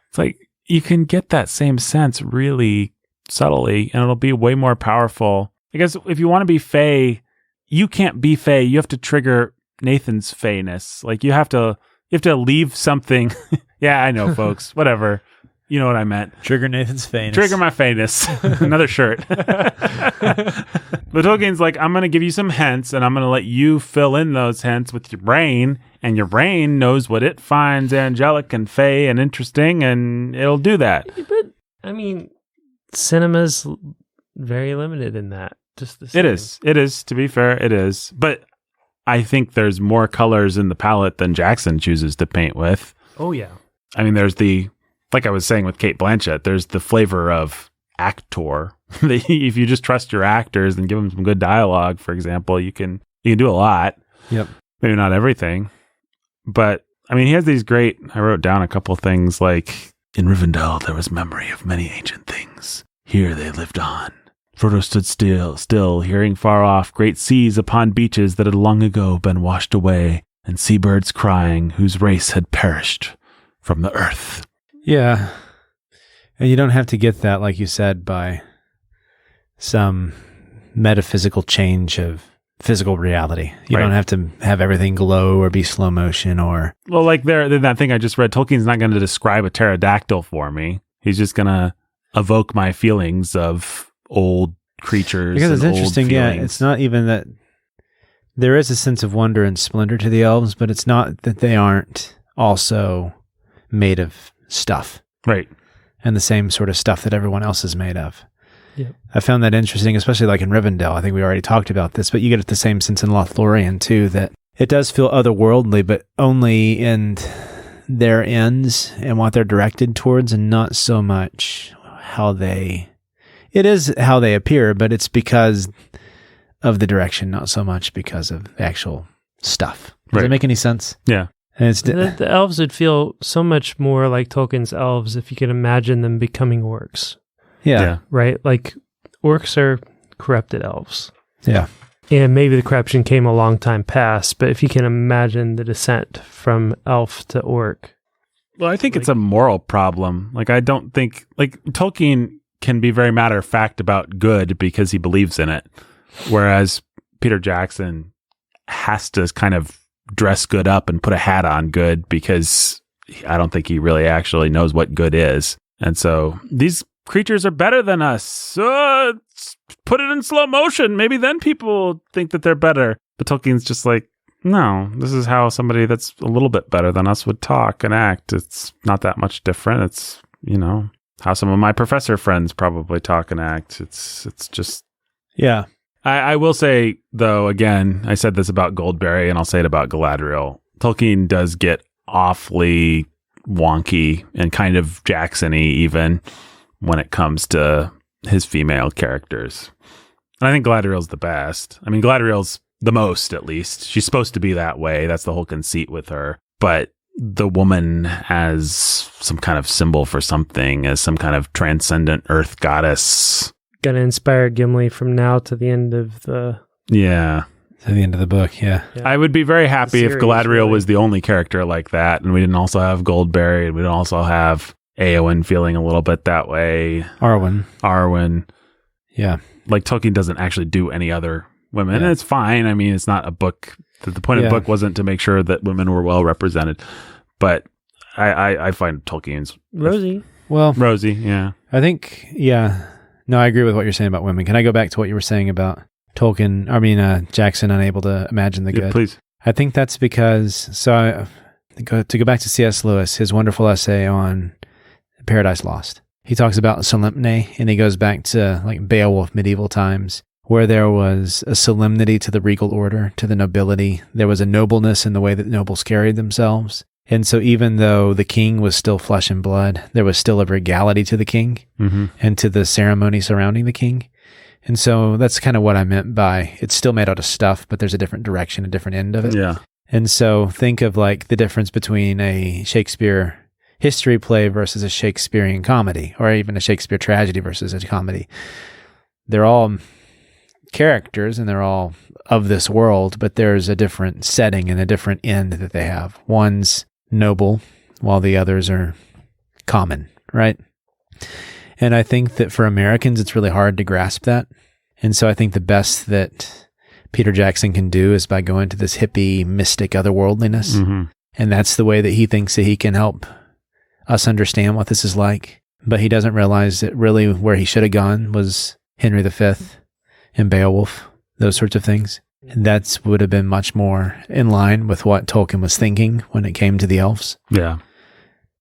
It's like, you can get that same sense really subtly, and it'll be way more powerful. I guess if you want to be Fae, you can't be Fae. You have to trigger Nathan's Fae-ness. Like, you have to leave something... Yeah, I know, folks. Whatever. You know what I meant. Trigger Nathan's Fae-ness. Trigger my Fae-ness. Another shirt. But Tolkien's like, I'm going to give you some hints, and I'm going to let you fill in those hints with your brain, and your brain knows what it finds angelic and Fae and interesting, and it'll do that. But, I mean, cinema's very limited in that. Just the same. It is. To be fair, it is. But I think there's more colors in the palette than Jackson chooses to paint with. Oh, yeah. I mean, there's like I was saying with Cate Blanchett, there's the flavor of actor. If you just trust your actors and give them some good dialogue, for example, you can do a lot. Yep. Maybe not everything. But, I mean, he has these great, I wrote down a couple things like, in Rivendell there was memory of many ancient things. Here they lived on. Frodo stood still, hearing far off great seas upon beaches that had long ago been washed away, and seabirds crying whose race had perished from the earth. Yeah. And you don't have to get that, like you said, by some metaphysical change of physical reality. You don't have to have everything glow or be slow motion or... Well, like that thing I just read, Tolkien's not going to describe a pterodactyl for me. He's just going to evoke my feelings of old creatures. Because it's interesting, yeah. It's not even that... There is a sense of wonder and splendor to the elves, but it's not that they aren't also made of stuff. Right. And the same sort of stuff that everyone else is made of. Yep. I found that interesting, especially like in Rivendell. I think we already talked about this, but you get the same sense in Lothlorien too, that it does feel otherworldly, but only in their ends and what they're directed towards, and not so much how they... It is how they appear, but it's because... of the direction, not so much because of the actual stuff. Does that make any sense? Yeah. And it's the elves would feel so much more like Tolkien's elves if you could imagine them becoming orcs. Yeah. Right? Like, orcs are corrupted elves. Yeah. And maybe the corruption came a long time past, but if you can imagine the descent from elf to orc. Well, I think it's a moral problem. Like, I don't think... Like, Tolkien can be very matter-of-fact about good because he believes in it. Whereas Peter Jackson has to kind of dress good up and put a hat on good because I don't think he really actually knows what good is. And so these creatures are better than us. Put it in slow motion. Maybe then people think that they're better. But Tolkien's just like, no, this is how somebody that's a little bit better than us would talk and act. It's not that much different. It's, how some of my professor friends probably talk and act. It's just... Yeah. I will say, though, again, I said this about Goldberry, and I'll say it about Galadriel. Tolkien does get awfully wonky and kind of Jackson-y even when it comes to his female characters. And I think Galadriel's the best. I mean, Galadriel's the most, at least. She's supposed to be that way. That's the whole conceit with her. But the woman as some kind of symbol for something, as some kind of transcendent earth goddess... Gonna inspire Gimli from now to the end of the... Yeah. To the end of the book, yeah. I would be very happy series, if Galadriel really. was the only character like that, and we didn't also have Goldberry, and we didn't also have Éowyn feeling a little bit that way. Arwen. Yeah. Like, Tolkien doesn't actually do any other women, and it's fine. I mean, it's not a book... The point of the book wasn't to make sure that women were well represented, but I find Tolkien's... Rosie. Well... Rosie, yeah. I think, No, I agree with what you're saying about women. Can I go back to what you were saying about Jackson unable to imagine the good? Yeah, please. I think that's because, to go back to C.S. Lewis, his wonderful essay on Paradise Lost. He talks about solemnity, and he goes back to like Beowulf medieval times, where there was a solemnity to the regal order, to the nobility. There was a nobleness in the way that nobles carried themselves. And so even though the king was still flesh and blood, there was still a regality to the king and to the ceremony surrounding the king. And so that's kind of what I meant by it's still made out of stuff, but there's a different direction, a different end of it. Yeah. And so think of like the difference between a Shakespeare history play versus a Shakespearean comedy, or even a Shakespeare tragedy versus a comedy. They're all characters and they're all of this world, but there's a different setting and a different end that they have. One's noble while the others are common, right? And I think that for Americans, it's really hard to grasp that. And so I think the best that Peter Jackson can do is by going to this hippie, mystic otherworldliness. And that's the way that he thinks that he can help us understand what this is like. But he doesn't realize that really where he should have gone was Henry V and Beowulf, those sorts of things. That would have been much more in line with what Tolkien was thinking when it came to the elves. Yeah.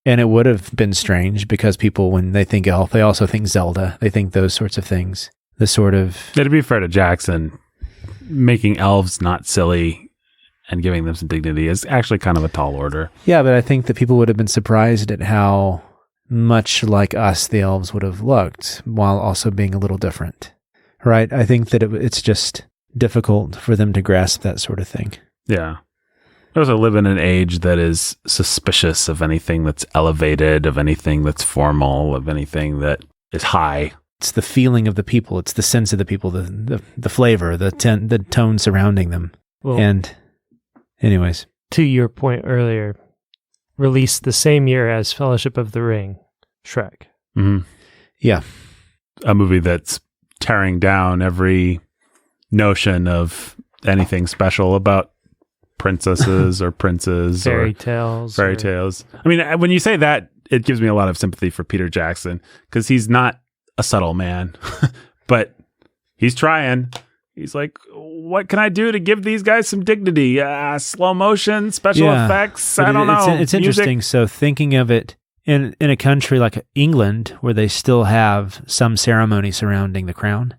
And it would have been strange because people, when they think elf, they also think Zelda. They think those sorts of things. The sort of... Yeah, to be fair to Jackson, making elves not silly and giving them some dignity is actually kind of a tall order. Yeah, but I think that people would have been surprised at how much like us the elves would have looked while also being a little different. Right? I think that it's just difficult for them to grasp that sort of thing. Yeah. We also live in an age that is suspicious of anything that's elevated, of anything that's formal, of anything that is high. It's the feeling of the people. It's the sense of the people, the flavor, the tone surrounding them. Well, and anyways. To your point earlier, released the same year as Fellowship of the Ring, Shrek. Yeah. A movie that's tearing down every notion of anything special about princesses or princes fairy or tales. I mean, when you say that, it gives me a lot of sympathy for Peter Jackson because he's not a subtle man, but he's trying. He's like, what can I do to give these guys some dignity? Slow motion, special effects. I don't know. It's interesting. So thinking of it in a country like England, where they still have some ceremony surrounding the crown,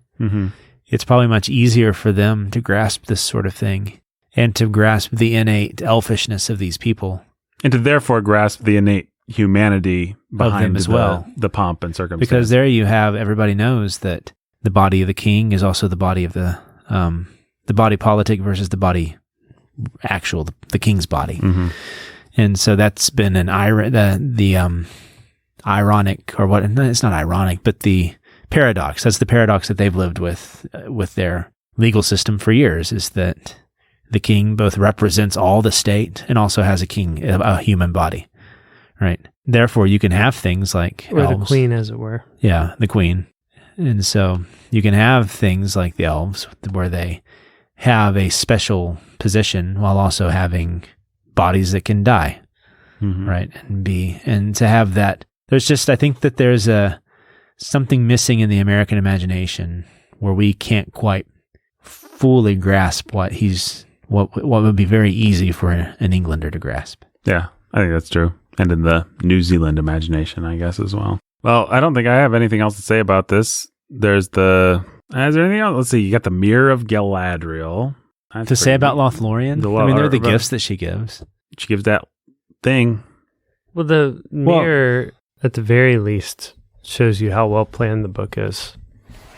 it's probably much easier for them to grasp this sort of thing and to grasp the innate elfishness of these people. And to therefore grasp the innate humanity behind them as well. The pomp and circumstance. Because there you have, everybody knows that the body of the king is also the body of the body politic versus the body actual, the king's body. And so that's been an ironic, or what, it's not ironic, but the paradox. That's the paradox that they've lived with their legal system for years, is that the king both represents all the state and also has a human body, right? Therefore, you can have things like or elves. The queen, as it were. Yeah, the queen. And so you can have things like the elves where they have a special position while also having bodies that can die, right? And to have that, there's just, I think that there's something missing in the American imagination where we can't quite fully grasp what would be very easy for an Englander to grasp. Yeah, I think that's true. And in the New Zealand imagination, I guess, as well. Well, I don't think I have anything else to say about this. Is there anything else? Let's see. You got the Mirror of Galadriel. To say about Lothlorien? They're the gifts that she gives. She gives that thing. Well, the mirror, at the very least, shows you how well planned the book is.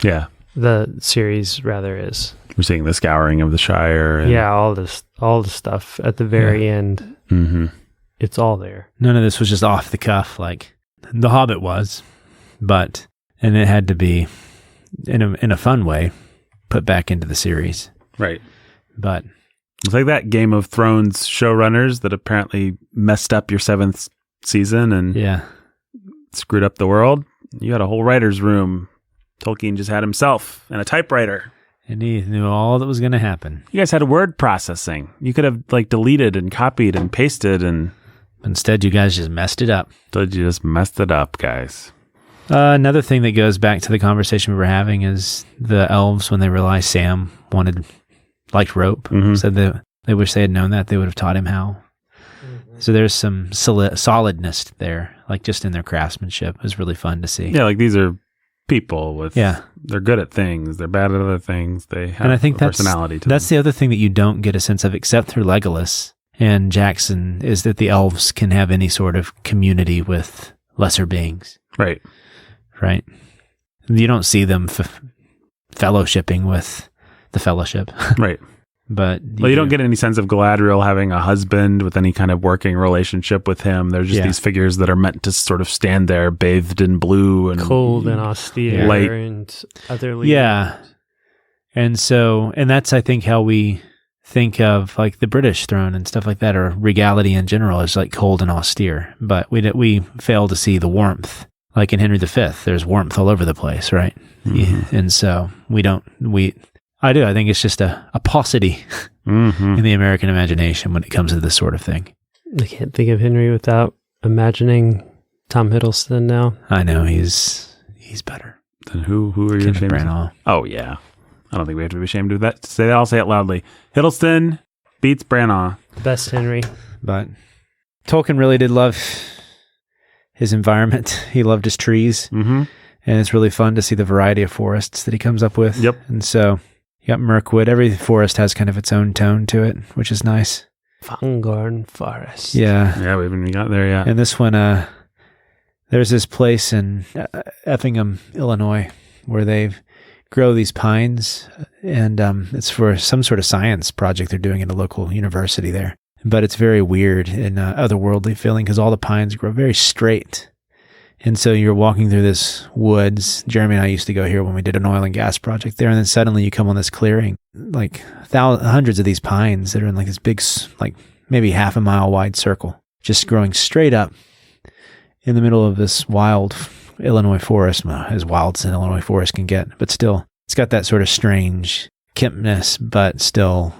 Yeah. The series, rather, is. We're seeing the scouring of the Shire. All the stuff at the very end. It's all there. None of this was just off the cuff like The Hobbit was, and it had to be in a fun way put back into the series. Right. But it's like that Game of Thrones showrunners that apparently messed up your 7th season and screwed up the world. You had a whole writer's room. Tolkien just had himself and a typewriter. And he knew all that was going to happen. You guys had word processing. You could have deleted and copied and pasted, and instead you guys just messed it up. You just messed it up, guys. Another thing that goes back to the conversation we were having is the elves, when they realized Sam liked rope, said that they wish they had known that, they would have taught him how. So there's some solidness there, just in their craftsmanship. It was really fun to see. Yeah, these are people with, they're good at things, they're bad at other things, they have, and I think, personality to them. That's the other thing that you don't get a sense of except through Legolas And Jackson is that the elves can have any sort of community with lesser beings. Right. Right. You don't see them fellowshipping with the Fellowship. Right. But you don't get any sense of Galadriel having a husband with any kind of working relationship with him. They're just these figures that are meant to sort of stand there bathed in blue and cold and austere light. And otherly. Yeah. And that's, I think, how we think of like the British throne and stuff like that, or regality in general, is like cold and austere. But we fail to see the warmth. Like in Henry V, there's warmth all over the place, right? Mm-hmm. And so I think it's just a paucity in the American imagination when it comes to this sort of thing. I can't think of Henry without imagining Tom Hiddleston now. I know, he's better. Then who are you ashamed of? Oh, yeah. I don't think we have to be ashamed of that. To say that, I'll say it loudly. Hiddleston beats Branagh. Best Henry. But Tolkien really did love his environment. He loved his trees. Mm-hmm. And it's really fun to see the variety of forests that he comes up with. Yep. And so you got Mirkwood. Every forest has kind of its own tone to it, which is nice. Fangorn Forest. Yeah. Yeah, we haven't even got there yet. And this one, there's this place in Effingham, Illinois, where they grow these pines, and it's for some sort of science project they're doing at a local university there. But it's very weird and otherworldly feeling because all the pines grow very straight. And so you're walking through this woods. Jeremy and I used to go here when we did an oil and gas project there. And then suddenly you come on this clearing, like hundreds of these pines that are in like this big, like maybe half a mile wide circle, just growing straight up in the middle of this wild Illinois forest, as wild as an Illinois forest can get. But still, it's got that sort of strange Kempness, but still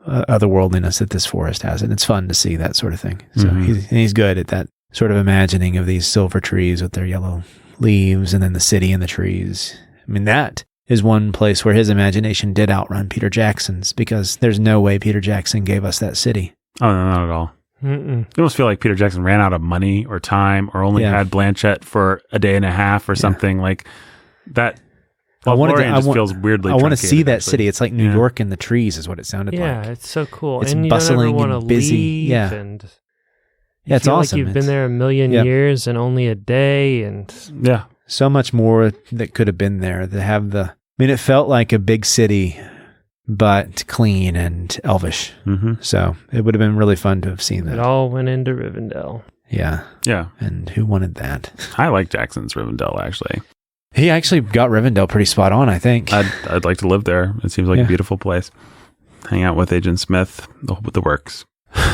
otherworldliness that this forest has. And it's fun to see that sort of thing. So he's good at that sort of imagining of these silver trees with their yellow leaves and then the city and the trees. I mean, that is one place where his imagination did outrun Peter Jackson's, because there's no way Peter Jackson gave us that city. Oh, no, not at all. You almost feel like Peter Jackson ran out of money or time, or only had Blanchett for a day and a half or something like that. Feels weirdly. I want to see that city. It's like New York in the trees, is what it sounded like. Yeah, it's so cool. It's and bustling you don't ever and busy. Leave, and it's awesome. Like you've been there a million years and only a day, and so much more that could have been there. It felt like a big city, but clean and elvish. Mm-hmm. So it would have been really fun to have seen that. It all went into Rivendell. Yeah. Yeah. And who wanted that? I like Jackson's Rivendell, actually. He actually got Rivendell pretty spot on, I think. I'd like to live there. It seems like a beautiful place. Hang out with Agent Smith, the works.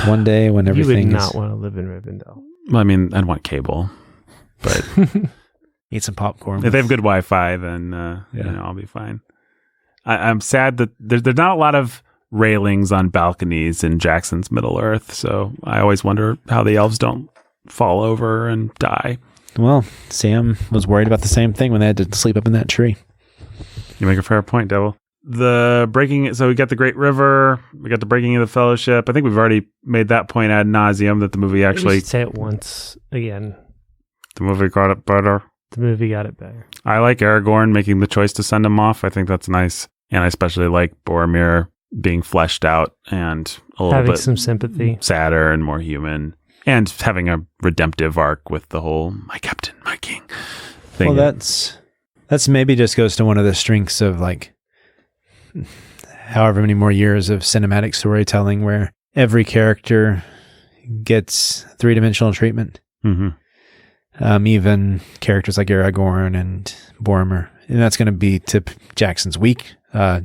One day when everything you would not want to live in Rivendell. Well, I mean, I'd want cable, but eat some popcorn. If they have good Wi-Fi, then I'll be fine. I'm sad that there's not a lot of railings on balconies in Jackson's Middle Earth, so I always wonder how the elves don't fall over and die. Well, Sam was worried about the same thing when they had to sleep up in that tree. You make a fair point, Devil. So we got the Great River, we got the breaking of the Fellowship. I think we've already made that point ad nauseum that the movie actually... say it once again. The movie got it better. The movie got it better. I like Aragorn making the choice to send him off. I think that's nice. And I especially like Boromir being fleshed out and a little having bit some sympathy, sadder and more human, and having a redemptive arc with the whole "my captain, my king" thing. Well, that's maybe just goes to one of the strengths of like however many more years of cinematic storytelling, where every character gets three-dimensional treatment. Mm-hmm. Even characters like Aragorn and Boromir, and that's going to be to Jackson's weak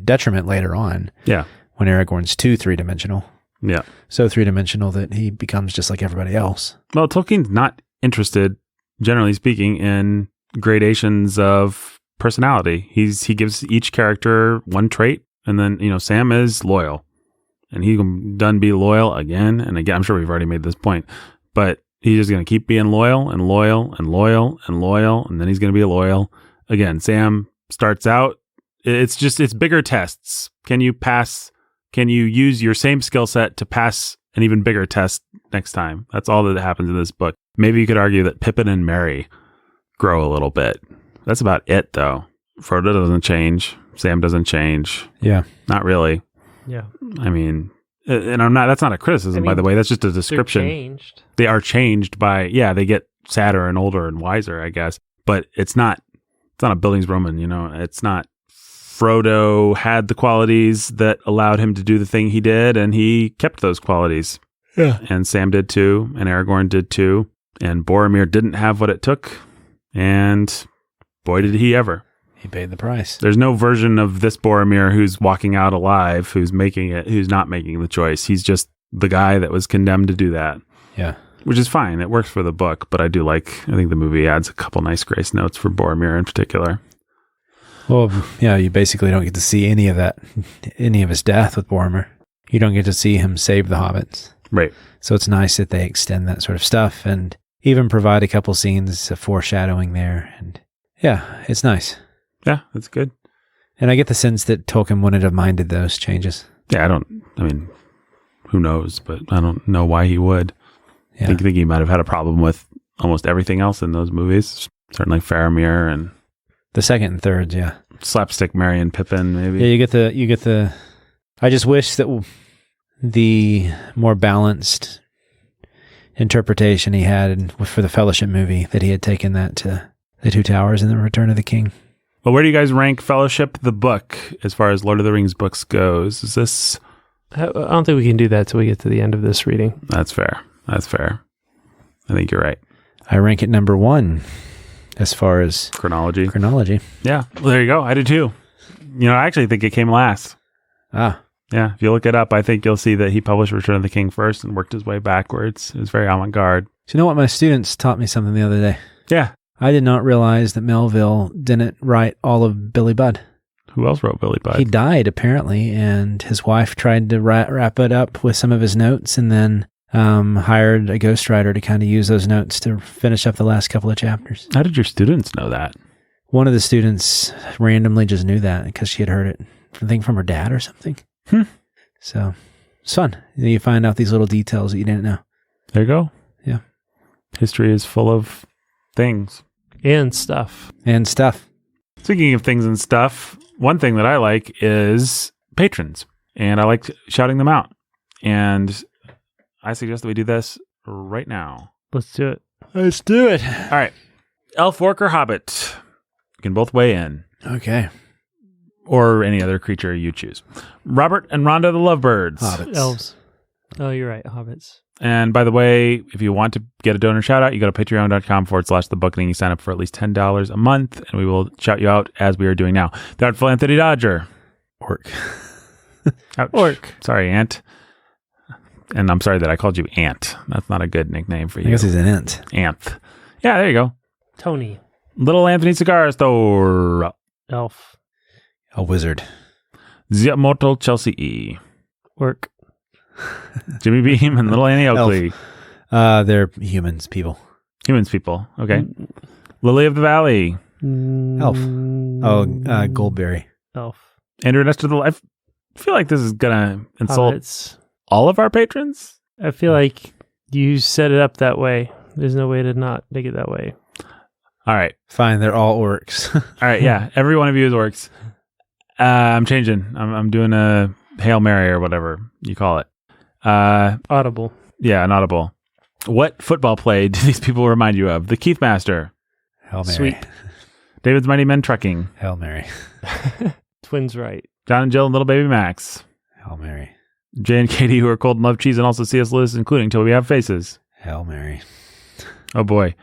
detriment later on. Yeah, when Aragorn's too three-dimensional. Yeah, so three-dimensional that he becomes just like everybody else. Well, Tolkien's not interested, generally speaking, in gradations of personality. He gives each character one trait, and then Sam is loyal, and he can done be loyal again and again. I'm sure we've already made this point, but he's just going to keep being loyal and loyal and loyal and loyal, and then he's going to be loyal again. Sam starts out, it's bigger tests. Can you use your same skill set to pass an even bigger test next time? That's all that happens in this book. Maybe you could argue that Pippin and Merry grow a little bit. That's about it, though. Frodo doesn't change. Sam doesn't change. Yeah. Not really. Yeah. I mean, and that's not a criticism, by the way. That's just a description. They're changed. They are changed they get sadder and older and wiser, I guess. But it's not a Bildungsroman, it's not. Frodo had the qualities that allowed him to do the thing he did, and he kept those qualities. Yeah. And Sam did too, and Aragorn did too, and Boromir didn't have what it took, and boy did he ever. He paid the price. There's no version of this Boromir who's walking out alive, who's not making the choice. He's just the guy that was condemned to do that. Yeah. Which is fine. It works for the book, but I think the movie adds a couple nice grace notes for Boromir in particular. Well, yeah, you basically don't get to see any of his death with Boromir. You don't get to see him save the hobbits. Right. So it's nice that they extend that sort of stuff and even provide a couple scenes of foreshadowing there. And yeah, it's nice. Yeah, that's good. And I get the sense that Tolkien wouldn't have minded those changes. Yeah, who knows, but I don't know why he would. Yeah. I think he might have had a problem with almost everything else in those movies. Certainly Faramir and the second and third, yeah. Slapstick Merry and Pippin, maybe. Yeah, you get the I just wish that the more balanced interpretation he had for the Fellowship movie, that he had taken that to the Two Towers and the Return of the King. Well, where do you guys rank Fellowship the book as far as Lord of the Rings books goes? Is this... I don't think we can do that till we get to the end of this reading. That's fair. I think you're right. I rank it number 1 as far as chronology. Yeah. Well, there you go. I did too. I actually think it came last. Ah. Yeah. If you look it up, I think you'll see that he published Return of the King first and worked his way backwards. It was very avant-garde. So you know what? My students taught me something the other day. Yeah. I did not realize that Melville didn't write all of Billy Budd. Who else wrote Billy Budd? He died, apparently, and his wife tried to wrap it up with some of his notes and then hired a ghostwriter to kind of use those notes to finish up the last couple of chapters. How did your students know that? One of the students randomly just knew that because she had heard it, I think, from her dad or something. So it's fun. You find out these little details that you didn't know. There you go. Yeah. History is full of things. And stuff. Speaking of things and stuff, one thing that I like is patrons. And I like shouting them out. And I suggest that we do this right now. Let's do it. All right. Elf, orc, or hobbit. You can both weigh in. Okay. Or any other creature you choose. Robert and Rhonda the Lovebirds. Hobbits. Elves. Oh, you're right. Hobbits. And by the way, if you want to get a donor shout out, you go to patreon.com/thebookening. You sign up for at least $10 a month, and we will shout you out as we are doing now. The Artful Anthony Dodger. Orc. Ouch. Orc. Sorry, Ant. And I'm sorry that I called you Ant. That's not a good nickname for you. I guess he's an ant. Anth. Yeah, there you go. Tony. Little Anthony Cigar Store. Elf. A wizard. Zia Mortal Chelsea E. Orc. Jimmy Beam and Little Annie Oakley. They're humans, people. Humans, people. Okay. Lily of the Valley. Elf. Oh, Goldberry. Elf. Andrew Nestor the Life. I feel like this is going to insult all of our patrons. I feel like you set it up that way. There's no way to not make it that way. All right. Fine, they're all orcs. All right, yeah. Every one of you is orcs. I'm changing. I'm doing a Hail Mary or whatever you call it. Audible. Yeah, an audible. What football play do these people remind you of? The Keith Master. Hail Mary. Sweep. David's Mighty Men Trucking. Hail Mary. Twins right. John and Jill and Little Baby Max. Hail Mary. Jay and Katie, who are cold and love cheese, and also C.S. Lewis, including Till We Have Faces. Hail Mary. Oh boy.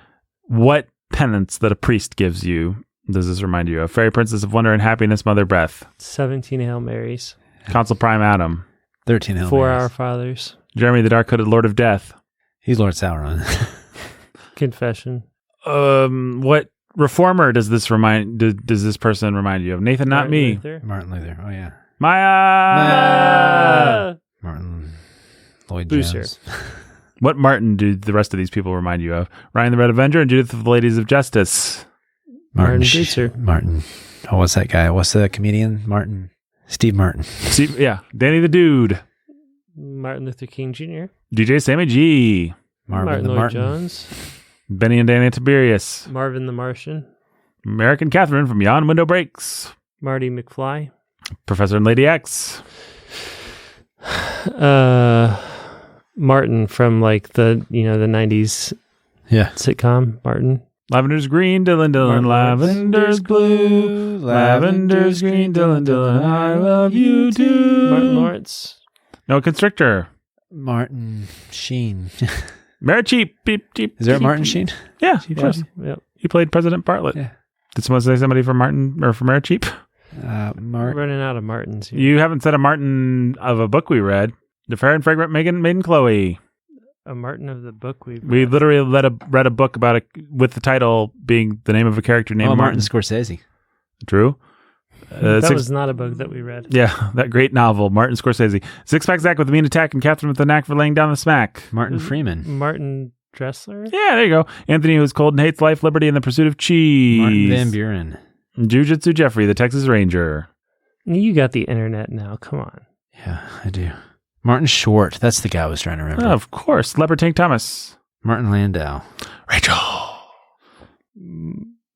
What penance that a priest gives you does this remind you of? Fairy Princess of Wonder and Happiness, Mother Breath. 17 Hail Marys. Consul Prime Adam. 13 Hail Marys. 4 Our Fathers. Jeremy the Dark-Hooded Lord of Death. He's Lord Sauron. Confession. What reformer does this person remind you of? Nathan, not me. Luther. Martin Luther. Oh, yeah. Maya! Martin Lloyd Booster. Jones. What Martin do the rest of these people remind you of? Ryan the Red Avenger and Judith of the Ladies of Justice. Martin Booster. Martin. Oh, what's that guy? What's the comedian? Martin. Steve Martin. Yeah. Danny the Dude. Martin Luther King Jr. DJ Sammy G. Marvin the Lloyd Martin. Jones. Benny and Danny Tiberius. Marvin the Martian. American Catherine from Beyond Window Breaks. Marty McFly. Professor and Lady X. Martin from like the 90s sitcom Martin. Lavender's green, Dylan, Dylan. Lavender's blue. Lavender's green, Dylan, Dylan. I love you too. Martin Lawrence. No Constrictor. Martin Sheen. Mara Cheap. Beep, cheap, Is there a cheap, Martin cheap. Sheen? Yeah, of course. Yep. He played President Bartlett. Yeah. Did someone say somebody from Martin or from Mara Cheap? We're running out of Martins here. You haven't said a Martin of a book we read. The Fair and Fragrant Maiden Chloe. A Martin of the book we literally read a book about it with the title being the name of a character named Martin Scorsese. True. That was not a book that we read. Yeah, that great novel, Martin Scorsese. Six-Pack Zach with the mean attack and Catherine with the knack for laying down the smack. Martin Freeman. Martin Dressler? Yeah, there you go. Anthony, who's cold and hates life, liberty, and the pursuit of cheese. Martin Van Buren. Jiu-Jitsu Jeffrey, the Texas Ranger. You got the internet now. Come on. Yeah, I do. Martin Short. That's the guy I was trying to remember. Oh, of course. Leopard Tank Thomas. Martin Landau. Rachel.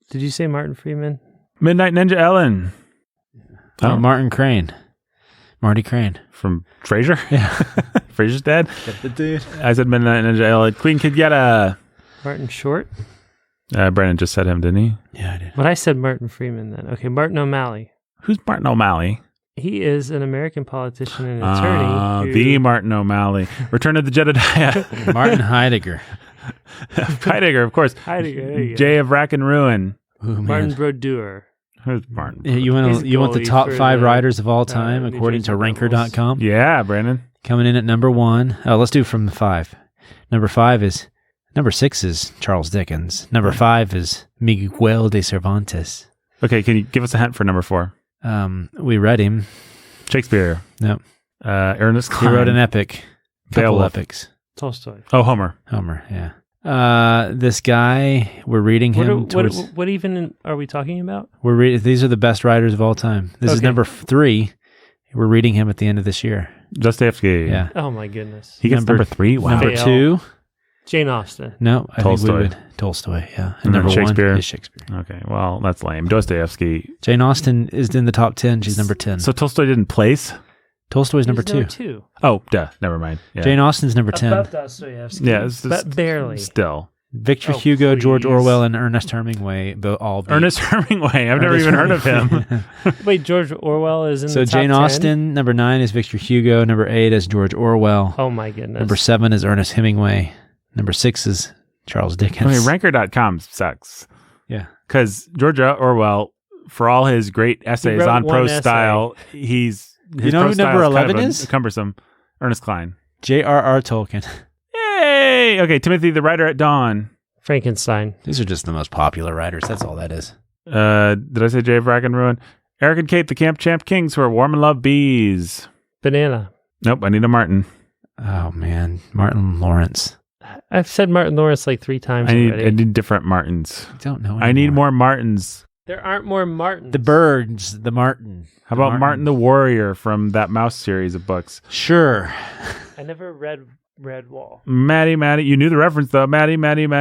Did you say Martin Freeman? Midnight Ninja Ellen. Oh, Martin Crane. Marty Crane. From Frasier? Yeah. Frasier's dad? The dude. I said Midnight Ninja Ellen. Queen Kidgetta. Martin Short? Brandon just said him, didn't he? Yeah, I did. But I said Martin Freeman then. Okay, Martin O'Malley. Who's Martin O'Malley? He is an American politician and attorney. The Martin O'Malley. Return of the Jedediah. Martin Heidegger. Heidegger, of course. Heidegger. Jay of Rack and Ruin. Ooh, Martin Brodeur. Who's Martin? Yeah, you want the top 5 writers of all time according to Ranker.com? Yeah, Brandon. Coming in at number 1. Oh, let's do from the 5. Number 6 is Charles Dickens. Number 5 is Miguel de Cervantes. Okay, can you give us a hint for number 4? We read him. Shakespeare. Nope. Ernest Cline. He wrote an epic. Couple Beowulf. epics. Tolstoy. Oh, Homer. Yeah. This guy, we're reading him. What even are we talking about? These are the best writers of all time. This is number 3. We're reading him at the end of this year. Dostoevsky. Yeah. Oh my goodness. He gets number 3? Wow. Number 2. Jane Austen. No, I Tolstoy. think we would. Tolstoy, yeah. And number Shakespeare. 1 is Shakespeare. Okay, well, that's lame. Dostoevsky. Jane Austen is in the top 10. She's number 10. So Tolstoy didn't place? Tolstoy's number 2. Oh, duh. Never mind. Yeah. Jane Austen's number 10. Above Dostoevsky. Yeah, but barely. Still. Victor Hugo, George Orwell, and Ernest Hemingway all beat. Ernest Hemingway. I've never even heard of him. Wait, George Orwell is in the top 10? So Jane Austen, number 9 is Victor Hugo. Number 8 is George Orwell. Oh my goodness. Number 7 is Ernest Hemingway. Number 6 is Charles Dickens. I mean, Ranker.com sucks. Yeah. Because George Orwell, for all his great essays on prose style, his you know who number 11 is? Cumbersome. Ernest Cline. J.R.R. Tolkien. Yay! Okay, Timothy the Writer at Dawn. Frankenstein. These are just the most popular writers. That's all that is. Did I say Jay of Rack and Ruin? Eric and Kate, the Camp Champ Kings, who are warm and love bees. Banana. Nope, I need a Martin. Oh, man. Martin Lawrence. I've said Martin Lawrence like 3 times already. I need different Martins. I don't know anymore. I need more Martins. There aren't more Martins. The Birds, the Martin. How about Martin the Warrior from that Mouse series of books? Sure. I never read Redwall. Maddie. You knew the reference, though. Maddie, Matman.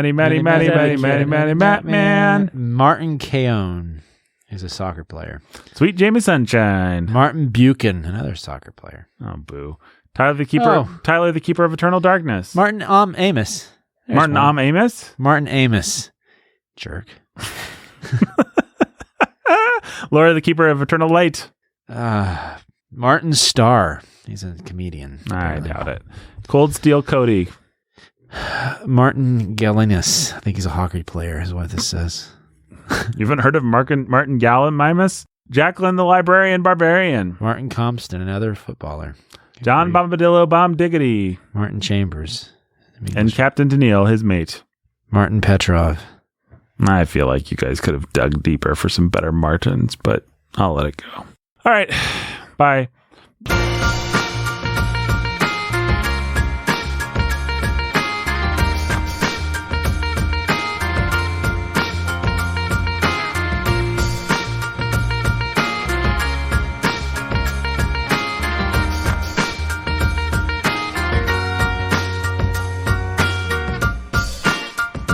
Martin Keown is a soccer player. Sweet Jamie Sunshine. Martin Buchan, another soccer player. Oh, boo. Tyler the Keeper of Eternal Darkness. Martin Amos. Martin Amos? Martin Amos. Jerk. Laura the Keeper of Eternal Light. Martin Starr. He's a comedian. I doubt it. Cold Steel Cody. Martin Gallinas. I think he's a hockey player, is what this says. You haven't heard of Martin Gallon Mimus? Jacqueline the Librarian Barbarian. Martin Compston, another footballer. John Bombadillo Bomb Diggity. Martin Chambers. And Captain Daniil, his mate. Martin Petrov. I feel like you guys could have dug deeper for some better Martins, but I'll let it go. All right. Bye.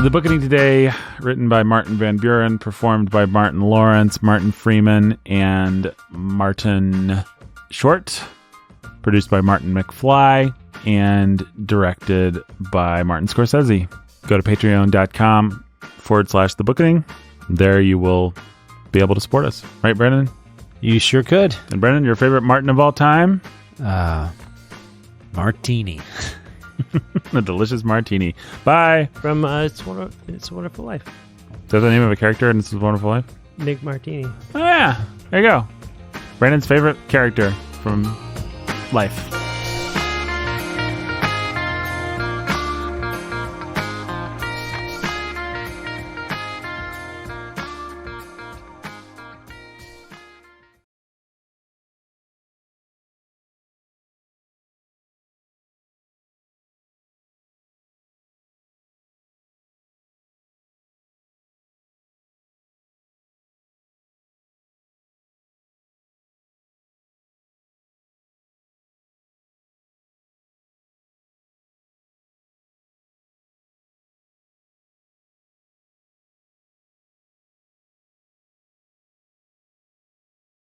The Bookening today, written by Martin Van Buren, performed by Martin Lawrence, Martin Freeman, and Martin Short. produced by Martin McFly, and directed by Martin Scorsese. Go to patreon.com/The Bookening. There you will be able to support us. Right, Brennan? You sure could. And Brennan, your favorite Martin of all time? Martini. A delicious martini. Bye. From It's a Wonderful Life. Is that the name of a character in It's a Wonderful Life? Nick Martini. Oh, yeah. There you go. Brandon's favorite character from life.